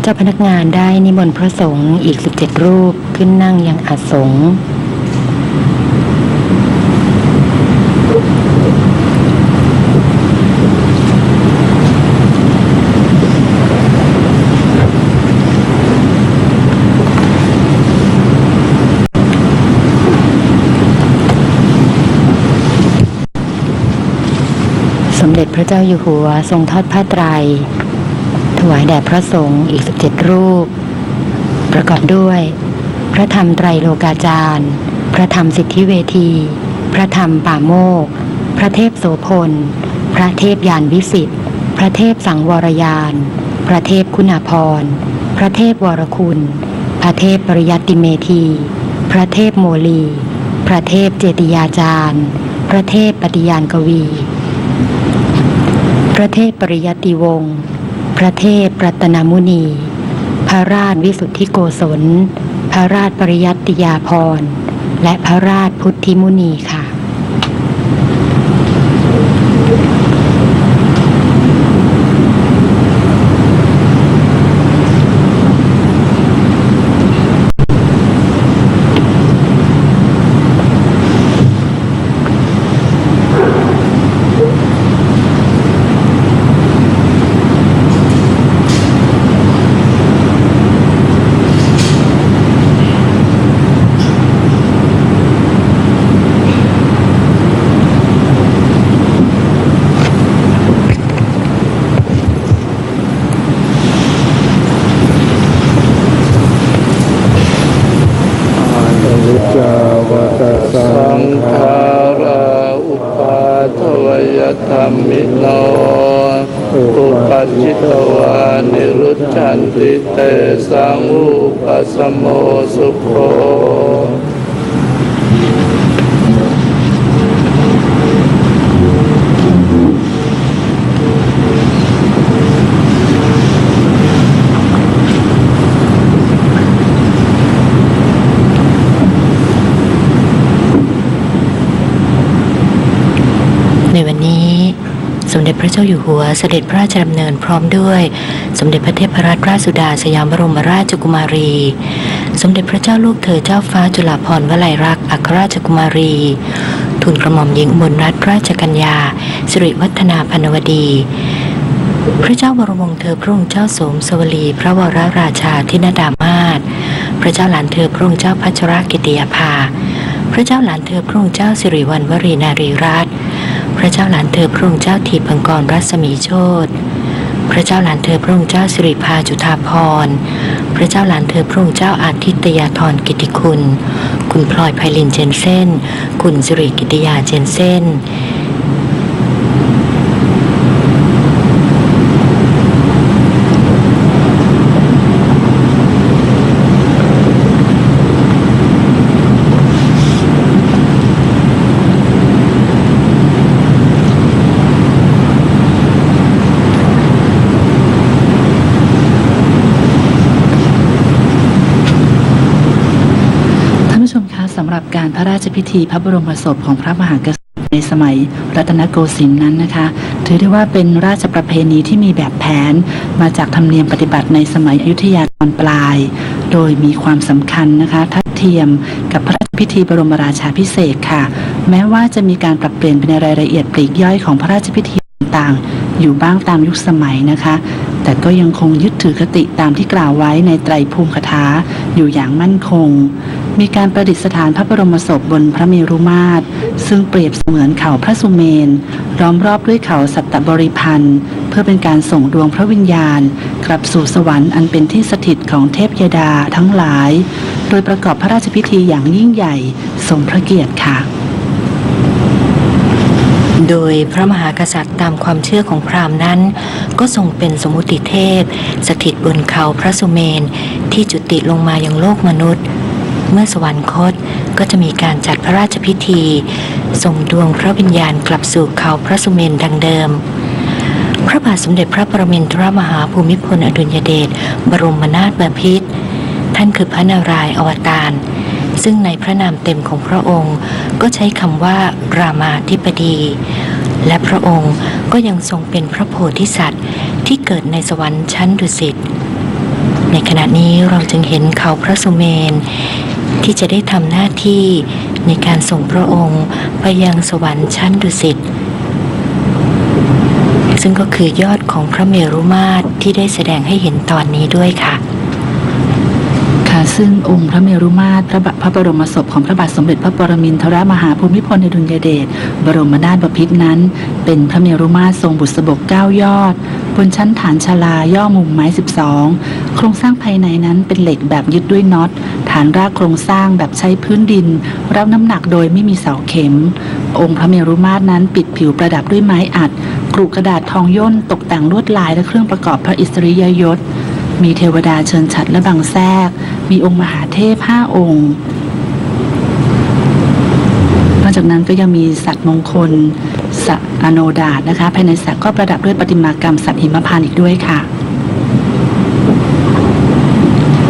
เจ้าพนักงานได้นิมนต์พระสงฆ์อีก17รูปขึ้นนั่งยังอาสงฆ์สมเด็จพระเจ้าอยู่หัวทรงทอดผ้าไตรถวายแด่พระสงฆ์อีก17รูปประกอบด้วยพระธรรมไตรโลกาจารย์พระธรรมสิทธิเวทีพระธรรมป่าโมกข์พระเทพโสพลพระเทพยานวิสิทธิ์พระเทพสังวรยานพระเทพคุณาภรณ์พระเทพวรคุณพระเทพปริยัติเมธีพระเทพโมลีพระเทพเจติยาจารย์พระเทพปฏิญาณกวีพระเทพปริยัติวงศ์พระเทพรัตนมุนี พระราชวิสุทธิโกศล พระราชปริยัติยาภรณ์ และพระราชพุทธิมุนีค่ะ สังขาราอุปาทวยธรรมิโนอุปัชชิตวานิรุจฉันติเตสังอุปสมโมสุโขในวันนี้สมเด็จพระเจ้าอยู่หัวเสด็จพระราชดำเนินพร้อมด้วยสมเด็จพระเทพรัตนราชสุดาสยามบรมราชกุมารีสมเด็จพระเจ้าลูกเธอเจ้าฟ้าจุฬาภรณ์วลัยลักษณ์อัครราชกุมารีทูลกระหม่อมหญิงอุบลรัตนราชกัญญาสิริวัฒนาพนวดีพระเจ้าบรมวงศ์เธอพระองค์เจ้าโสมสวลีพระวรราชาธินดามาศพระเจ้าหลานเธอพระองค์เจ้าพัชรกิติยาภาพระเจ้าหลานเธอพระองค์เจ้าสิริวัณวรีนารีรัตน์พระเจ้าหลานเธอพระองค์เจ้าทีปังกรรัศมีโชติพระเจ้าหลานเธอพระองค์เจ้าสิริภาจุฑาภรณ์พระเจ้าหลานเธอพระองค์เจ้าอาทิตยาธรกิติคุณคุณพลอยไพลินเจนเซ่นคุณสิริกิติยาเจนเซ่นสำหรับการพระราชพิธีพระบรมศพของพระมหากษัตริย์ในสมัยรัตนโกสินทร์นั้นนะคะถือได้ว่าเป็นราชประเพณีที่มีแบบแผนมาจากธรรมเนียมปฏิบัติในสมัยอยุธยาตอนปลายโดยมีความสำคัญนะคะทัดเทียมกับพระราชพิธีบรมราชาภิเษกค่ะแม้ว่าจะมีการปรับเปลี่ยนไปในรายละเอียดปลีกย่อยของพระราชพิธีต่างๆอยู่บ้างตามยุคสมัยนะคะแต่ก็ยังคงยึดถือคติตามที่กล่าวไว้ในไตรภูมิคถาอยู่อย่างมั่นคงมีการประดิษฐานพระบรมศพบนพระเมรุมาตรซึ่งเปรียบเสมือนเขาพระสุเมนล้อมรอบด้วยเขาสัตตบริพันธ์เพื่อเป็นการส่งดวงพระวิญญาณกลับสู่สวรรค์อันเป็นที่สถิตของเทพยดาทั้งหลายโดยประกอบพระราชพิธีอย่างยิ่งใหญ่สมพระเกียรติค่ะโดยพระมหากษัตริย์ตามความเชื่อของพราหมณ์นั้นก็ทรงเป็นสมมุติเทพสถิตบนเขาพระสุเมนที่จุติลงมายังโลกมนุษย์เมื่อสวรรคตก็จะมีการจัดพระราชพิธีส่งดวงพระวิญญาณกลับสู่เขาพระสุเมนดังเดิมพระบาทสมเด็จพระปรมินทรมหาภูมิพลอดุลยเดชบรมนาถบพิตรท่านคือพระนารายณ์อวตารซึ่งในพระนามเต็มของพระองค์ก็ใช้คำว่ารามาธิบดีและพระองค์ก็ยังทรงเป็นพระโพธิสัตว์ ที่เกิดในสวรรค์ชั้นดุสิตในขณะนี้เราจึงเห็นเขาพระสุเมนที่จะได้ทำหน้าที่ในการส่งพระองค์ไปยังสวรรค์ชั้นดุสิตซึ่งก็คือยอดของพระเมรุมาตรที่ได้แสดงให้เห็นตอนนี้ด้วยค่ะซึ่งองค์พระเมรุมาตรพระบรมศพของพระบาทสมเด็จพระปรมินทรมหาภูมิพลอดุลยเดชบรมนาถบพิตรนั้นเป็นพระเมรุมาตรทรงบุษบก9ยอดบนชั้นฐานชลาย่อมุมไม้12โครงสร้างภายในนั้นเป็นเหล็กแบบยึดด้วยน็อตฐานรากโครงสร้างแบบใช้พื้นดินรับน้ำหนักโดยไม่มีเสาเข็มองค์พระเมรุมาตรนั้นปิดผิวประดับด้วยไม้อัดกรุกระดาษทองย่นตกแต่งลวดลายและเครื่องประกอบพระอิสริยยศมีเทวดาเชิญฉัตรและบังแทรกมีองค์มหาเทพ5องค์นอกจากนั้นก็ยังมีสัตว์มงคลสัตว์อโนดาตนะคะภายในสัตว์ก็ประดับด้วยประติมากรรมสัตว์หิมพานต์อีกด้วยค่ะ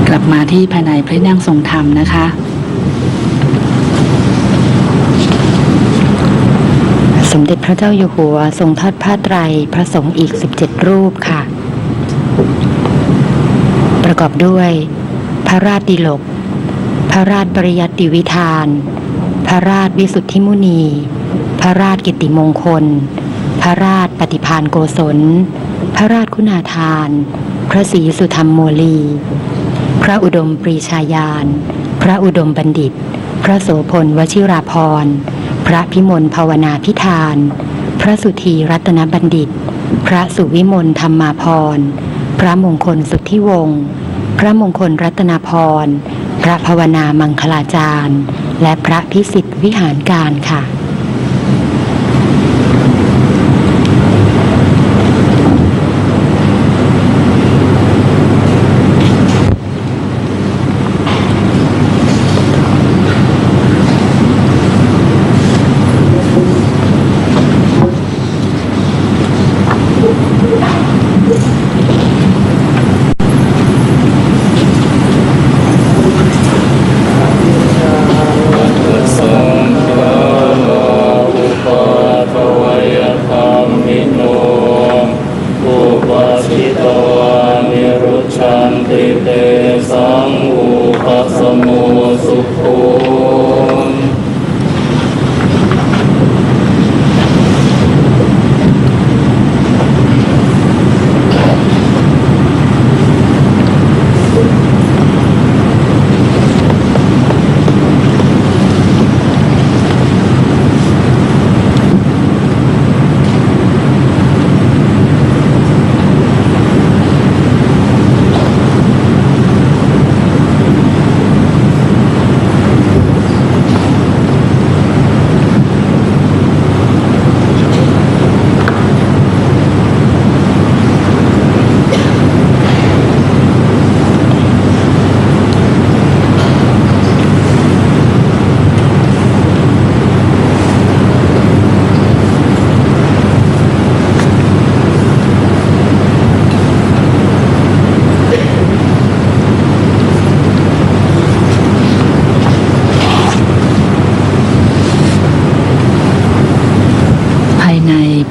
กลับมาที่ภายในพระที่นั่งทรงธรรมนะคะสมเด็จพระเจ้าอยู่หัวทรงทอดผ้าไตรพระสงฆ์อีก17รูปค่ะประกอบด้วยพระราชดิลกพระราชปริยัติวิธานพระราชวิสุทธิมุนีพระราชกิตติมงคลพระราชปฏิภาณโกศลพระราชคุณาทานพระศรีสุธรรมโมลีพระอุดมปรีชาญาณพระอุดมบัณฑิตพระโสพลวชิราภรณ์พระพิมลภาวนาพิธานพระสุธีรัตนบัณฑิตพระสุวิมลธรรมาภรณ์พระมงคลสุทธิวงศ์พระมงคลรัตนาภรณ์พระภาวนามังคลาจารย์และพระพิสิทธิวิหารการค่ะ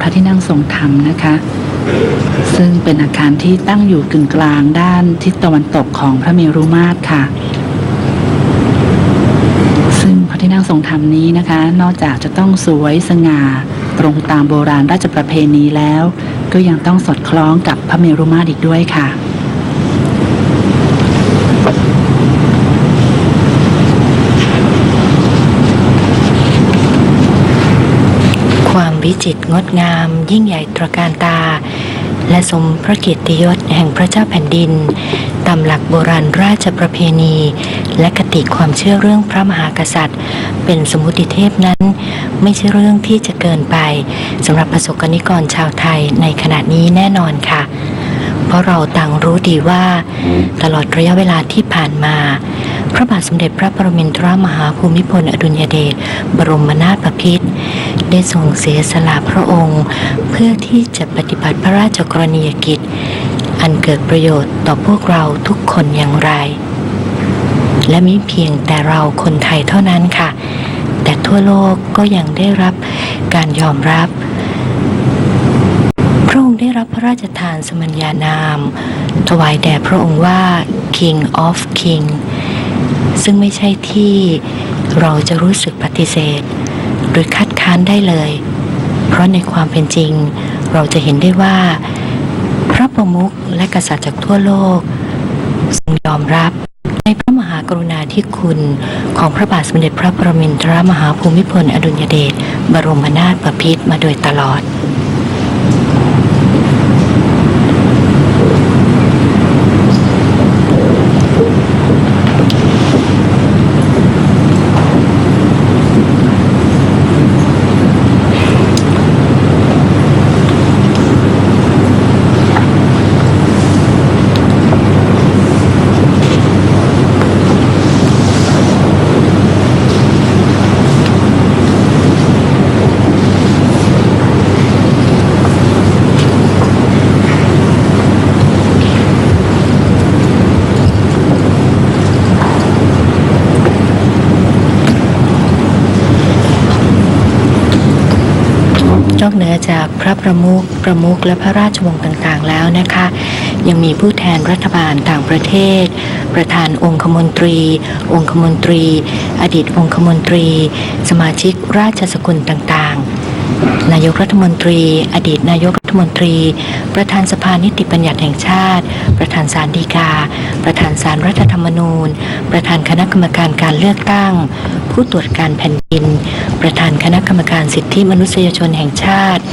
พระที่นั่งทรงธรรมนะคะซึ่งเป็นอาคารที่ตั้งอยู่กึ่งกลางด้านทิศตะวันตกของพระเมรุมาตรค่ะซึ่งพระที่นั่งทรงธรรมนี้นะคะนอกจากจะต้องสวยสง่าตรงตามโบราณราชประเพณีแล้วก็ยังต้องสอดคล้องกับพระเมรุมาตรอีกด้วยค่ะความวิจิตรงดงามยิ่งใหญ่ตระการตาและสมพระเกียรติยศแห่งพระเจ้าแผ่นดินตามหลักโบราณราชประเพณีและคติความเชื่อเรื่องพระมหากษัตริย์เป็นสมมุติเทพนั้นไม่ใช่เรื่องที่จะเกินไปสำหรับประสบกนิกรชาวไทยในขณะนี้แน่นอนค่ะเพราะเราต่างรู้ดีว่าตลอดระยะเวลาที่ผ่านมาพระบาทสมเด็จพระปรมินทรมหาภูมิพลอดุลยเดชบรมนาถบพิตรได้ทรงเสียสละพระองค์เพื่อที่จะปฏิบัติพระราชกรณียกิจอันเกิดประโยชน์ต่อพวกเราทุกคนอย่างไรและมิเพียงแต่เราคนไทยเท่านั้นค่ะแต่ทั่วโลกก็ยังได้รับการยอมรับพระองค์ ได้รับพระราชทานสมัญญานามถวายแด่พระองค์ว่า King of King ซึ่งไม่ใช่ที่เราจะรู้สึกปฏิเสธหรือคัดค้านได้เลยเพราะในความเป็นจริงเราจะเห็นได้ว่าพระประมุขและกษัตริย์จากทั่วโลกทรงยอมรับในพระมหากรุณาธิคุณของพระบาทสมเด็จพระปรมินทรมหาภูมิพลอดุลยเดชบรมนาถบพิตรมาโดยตลอดนอกเหนือจากพระประมุขและพระราชวงศ์ต่างๆแล้วนะคะยังมีผู้แทนรัฐบาลต่างประเทศประธานองคมนตรีอดีตองคมนตรีสมาชิกราชสกุลต่างๆนายกรัฐมนตรีอดีตนายกรัฐมนตรีประธานสภานิติบัญญัติแห่งชาติประธานศาลฎีกาประธานศาลรัฐธรรมนูญประธานคณะกรรมการการเลือกตั้งผู้ตรวจการแผ่นดินประธานคณะกรรมการสิทธิมนุษยชนแห่งชาติ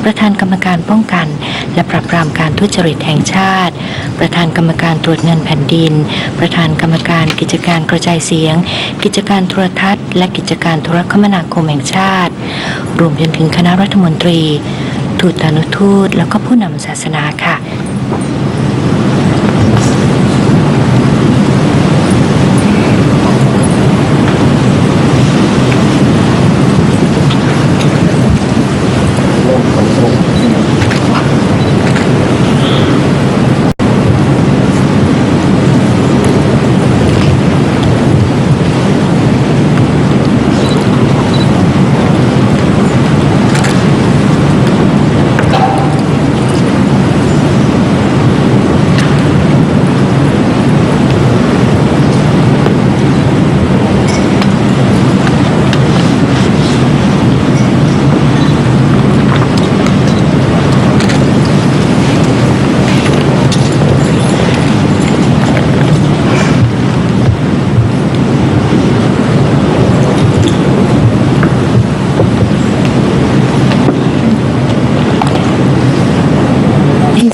ประธานกรรมการป้องกันและปราบปรามการทุจริตแห่งชาติประธานกรรมการตรวจเงินแผ่นดินประธานกรรมการกิจการกระจายเสียงกิจการโทรทัศน์และกิจการโทรคมนาคมแห่งชาติรวมจนถึงคณะรัฐมนตรีทูตานุทูตแล้วก็ผู้นำศาสนาค่ะ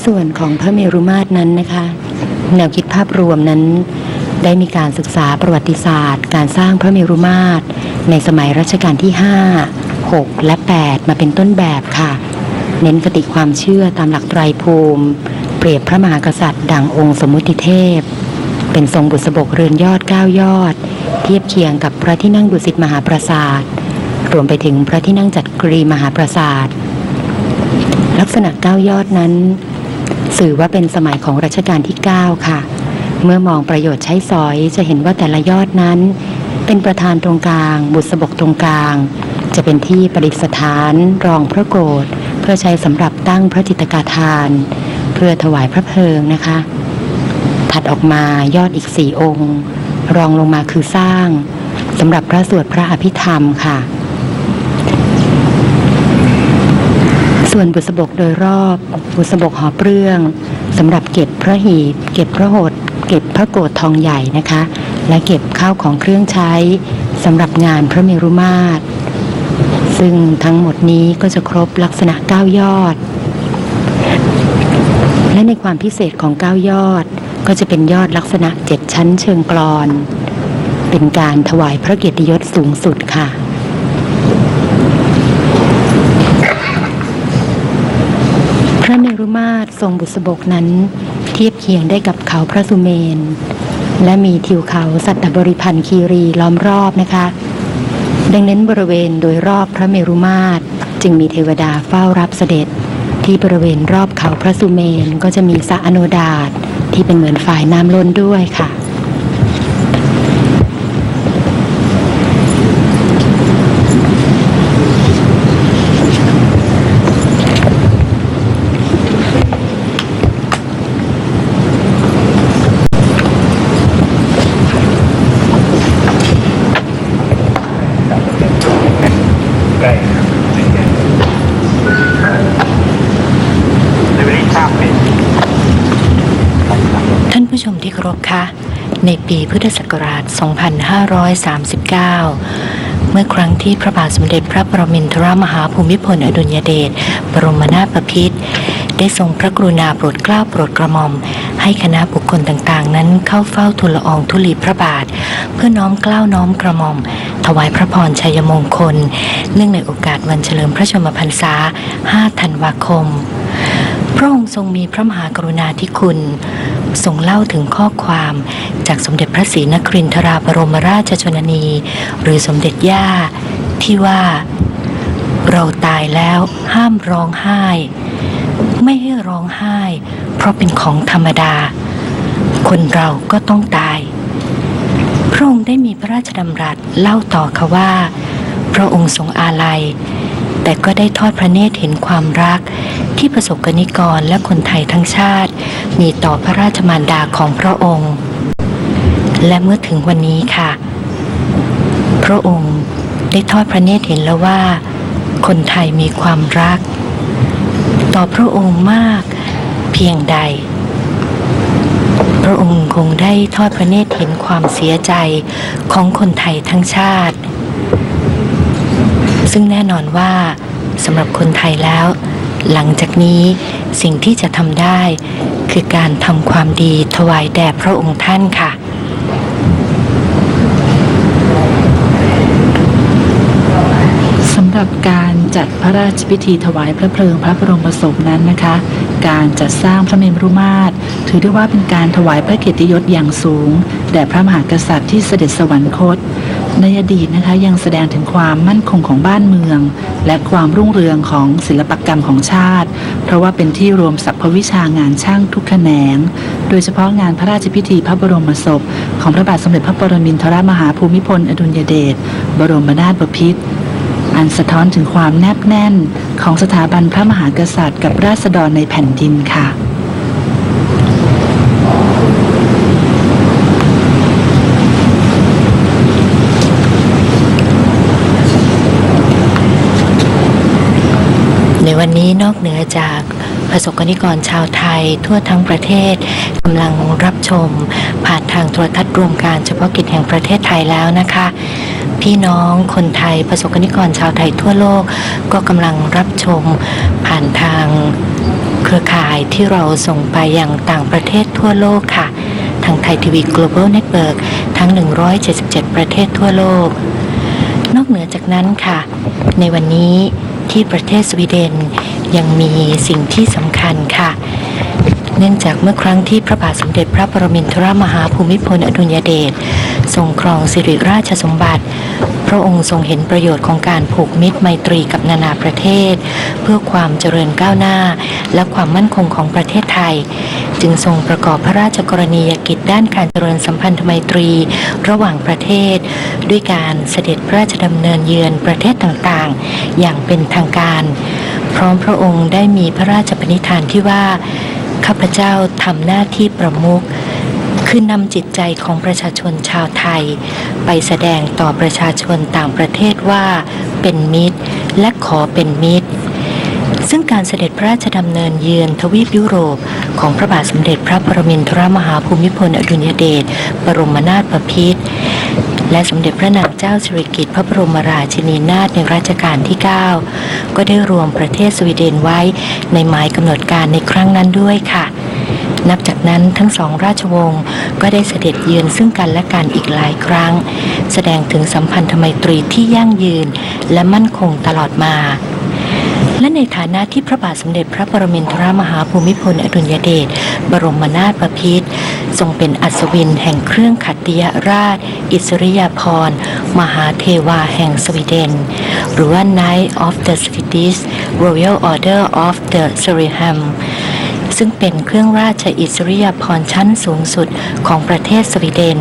ส่วนของพระเมรุมาตรนั้นนะคะแนวคิดภาพรวมนั้นได้มีการศึกษาประวัติศาสตร์การสร้างพระเมรุมาตรในสมัยรัชกาลที่5 6 และ 8มาเป็นต้นแบบค่ะเน้นคติความเชื่อตามหลักไตรภูมิเปรียบพระมหากษัตริย์ดั่งองค์สมมุติเทพเป็นทรงบุษบกเรือนยอด9 ยอดเทียบเคียงกับพระที่นั่งดุสิตมหาปราสาทรวมไปถึงพระที่นั่งจักรีมหาปราสาทลักษณะ9 ยอดนั้นสื่อว่าเป็นสมัยของรัชกาลที่9ค่ะเมื่อมองประโยชน์ใช้สอยจะเห็นว่าแต่ละยอดนั้นเป็นประธานตรงกลางบุษบกตรงกลางจะเป็นที่ประดิษฐานรองพระโกฐเพื่อใช้สำหรับตั้งพระจิตกาธานเพื่อถวายพระเพลิงนะคะถัดออกมายอดอีก4 องค์รองลงมาคือสร้างสำหรับพระสวดพระอภิธรรมค่ะส่วนบุษบกโดยรอบบุษบกหอเปลื้องสำหรับเก็บพระหีบเก็บพระโหดเก็บพระโกฐทองใหญ่นะคะและเก็บข้าวของเครื่องใช้สำหรับงานพระเมรุมาตรซึ่งทั้งหมดนี้ก็จะครบลักษณะ9 ยอดและในความพิเศษของ9 ยอดก็จะเป็นยอดลักษณะ7 ชั้นเชิงกลอนเป็นการถวายพระเกียรติยศสูงสุดค่ะพระเมรุมาตรทรงบุษบกนั้นเทียบเคียงได้กับเขาพระสุเมนและมีทิวเขาสัตตบริพันธ์คีรีล้อมรอบนะคะดังนั้นบริเวณโดยรอบพระเมรุมาตรจึงมีเทวดาเฝ้ารับเสด็จที่บริเวณรอบเขาพระสุเมนก็จะมีสระอโนดาตที่เป็นเหมือนฝ่ายน้ำล้นด้วยค่ะ ในปีพุทธศักราช 2539 เมื่อครั้งที่พระบาทสมเด็จพระปรมินทรมหาภูมิพลอดุลยเดชบรมนาถบพิตรได้ทรงพระกรุณาโปรดเกล้าโปรดกระหม่อมให้คณะบุคคลต่างๆนั้นเข้าเฝ้าทูลละอองธุลีพระบาทเพื่อน้อมเกล้าน้อมกระหม่อมถวายพระพรชัยมงคลเนื่องในโอกาสวันเฉลิมพระชนมพรรษา 5 ธันวาคมพระองค์ทรงมีพระมหากรุณาธิคุณทรงเล่าถึงข้อความจากสมเด็จพระศรีนครินทราบรมราชชนนีหรือสมเด็จย่าที่ว่าเราตายแล้วห้ามร้องไห้ไม่ให้ร้องไห้เพราะเป็นของธรรมดาคนเราก็ต้องตายพระองค์ได้มีพระราชดำรัสเล่าต่อค่ะว่าพระองค์ทรงอาลัยแต่ก็ได้ทอดพระเนตรเห็นความรักที่ประสบกนิกรและคนไทยทั้งชาติมีต่อพระราชมารดาของพระองค์และเมื่อถึงวันนี้ค่ะพระองค์ได้ทอดพระเนตรเห็นแล้วว่าคนไทยมีความรักต่อพระองค์มากเพียงใดพระองค์คงได้ทอดพระเนตรเห็นความเสียใจของคนไทยทั้งชาติซึ่งแน่นอนว่าสำหรับคนไทยแล้วหลังจากนี้สิ่งที่จะทำได้คือการทำความดีถวายแด่พระองค์ท่านค่ะสำหรับการจัดพระราชพิธีถวายพระเพลิงพระบรมศพนั้นนะคะการจัดสร้างพระเมรุมาตรถือได้ว่าเป็นการถวายพระเกียรติยศอย่างสูงแด่พระมหากษัตริย์ที่เสด็จสวรรคตในอดีตนะคะยังแสดงถึงความมั่นคงของบ้านเมืองและความรุ่งเรืองของศิลปกรรมของชาติเพราะว่าเป็นที่รวมสรรพวิชางานช่างทุกแขนงโดยเฉพาะงานพระราชพิธีพระบรมศพของพระบาทสมเด็จพระปรมินทรมหาภูมิพลอดุลยเดชบรมนาถบพิตรอันสะท้อนถึงความแนบแน่นของสถาบันพระมหากษัตริย์กับราษฎรในแผ่นดินค่ะในวันนี้นอกเหนือจากประสบกนิกรชาวไทยทั่วทั้งประเทศกำลังรับชมผ่านทางโทรทัศน์รวมการเฉพาะกิจแห่งประเทศไทยแล้วนะคะพี่น้องคนไทยประสบกนิกรชาวไทยทั่วโลกก็กำลังรับชมผ่านทางเครือข่ายที่เราส่งไปยังต่างประเทศทั่วโลกค่ะทางไทยทีวี Global Network ทั้ง177ประเทศทั่วโลกนอกเหนือจากนั้นค่ะในวันนี้ที่ประเทศสวีเดนยังมีสิ่งที่สำคัญค่ะเนื่องจากเมื่อครั้งที่พระบาทสมเด็จพระปรมินทรมหาภูมิพลอดุลยเดชทรงครองสิริราชสมบัติพระองค์ทรงเห็นประโยชน์ของการผูกมิตรไมตรีกับนานาประเทศเพื่อความเจริญก้าวหน้าและความมั่นคงของประเทศไทยจึงทรงประกอบพระราชกรณียกิจด้านการเจริญสัมพันธไมตรีระหว่างประเทศด้วยการเสด็จพระราชดำเนินเยือนประเทศต่างๆอย่างเป็นทางการพร้อมพระองค์ได้มีพระราชปณิธานที่ว่าข้าพเจ้าทำหน้าที่ประมุขคือนำจิตใจของประชาชนชาวไทยไปแสดงต่อประชาชนต่างประเทศว่าเป็นมิตรและขอเป็นมิตรซึ่งการเสด็จพระราชดำเนินเยือนทวีปยุโรปของพระบาทสมเด็จพระปรมินทรมหาภูมิพลอดุลยเดชบรมนาถบพิตรและสมเด็จพระนางเจ้าสิริกิติ์พระบรมราชินีนาถในรัชกาลที่ 9ก็ได้รวมประเทศสวีเดนไว้ในหมายกำหนดการในครั้งนั้นด้วยค่ะนับจากนั้นทั้งสองราชวงศ์ก็ได้เสด็จเยือนซึ่งกันและกันอีกหลายครั้งแสดงถึงสัมพันธไมตรีที่ยั่งยืนและมั่นคงตลอดมาและในฐานะที่พระบาทสมเด็จพระปรมินทรมหาภูมิพลอดุลยเดชบรมนาถบพิตรทรงเป็นอัศวินแห่งเครื่องขัตติยราชอิสริยาภรณ์มหาเทวาแห่งสวีเดนหรือว่า Knight of the Swedish Royal Order of the Sirihamซึ่งเป็นเครื่องราชอิสริยาภรณ์ชั้นสูงสุดของประเทศสวีเดน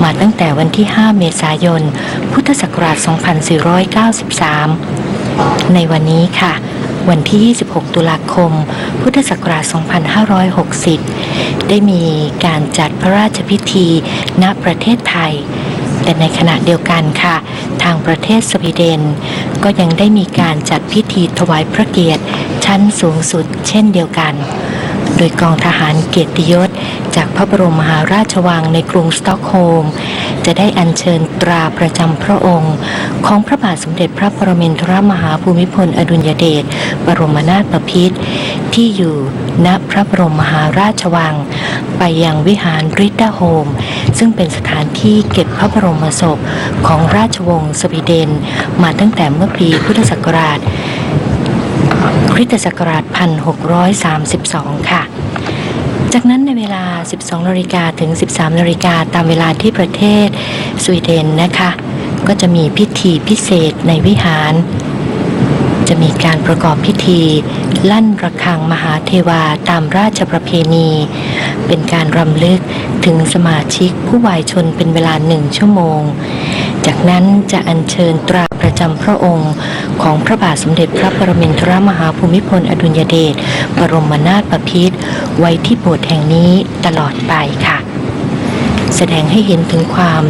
มาตั้งแต่วันที่ 5 เมษายน พุทธศักราช 2493 ในวันนี้ค่ะวันที่ 26 ตุลาคม พุทธศักราช 2560 ได้มีการจัดพระราชพิธีณประเทศไทยแต่ในขณะเดียวกันค่ะทางประเทศสวีเดนก็ยังได้มีการจัดพิธีถวายพระเกียรติชั้นสูงสุดเช่นเดียวกัน โดยกองทหารเกียรติยศจากพระบรมมหาราชวังในกรุงสต็อกโฮล์มจะได้อัญเชิญตราประจำพระองค์ของพระบาทสมเด็จพระปรมินทรมหาภูมิพลอดุลยเดชบรมนาถบพิตรที่อยู่ณพระบรมมหาราชวังไปยังวิหารริดดาโฮมซึ่งเป็นสถานที่เก็บพระบรมศพของราชวงศ์สวีเดนมาตั้งแต่เมื่อปีพุทธศักราชคริสตศักราช 1632 ค่ะ จากนั้นในเวลา 12 นาฬิกาถึง 13 นาฬิกาตามเวลาที่ประเทศสวีเดนนะคะ ก็จะมีพิธีพิเศษในวิหาร จะมีการประกอบพิธีลั่นระฆังมหาเทวาตามราชประเพณี เป็นการรำลึกถึงสมาชิกผู้วายชนเป็นเวลา1 ชั่วโมง จากนั้นจะอัญเชิญตราประจำพระองค์ของพระบาทสมเด็จพระปรมินทรมหาภูมิพลอดุลยเดชบรมนาถบพิตรไว้ที่โบสถ์แห่งนี้ตลอดไปค่ะ แสดงให้เห็นถึงความ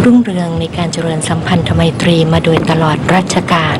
รุ่งเรืองในการเจริญสัมพันธไมตรีมาโดยตลอดรัชกาล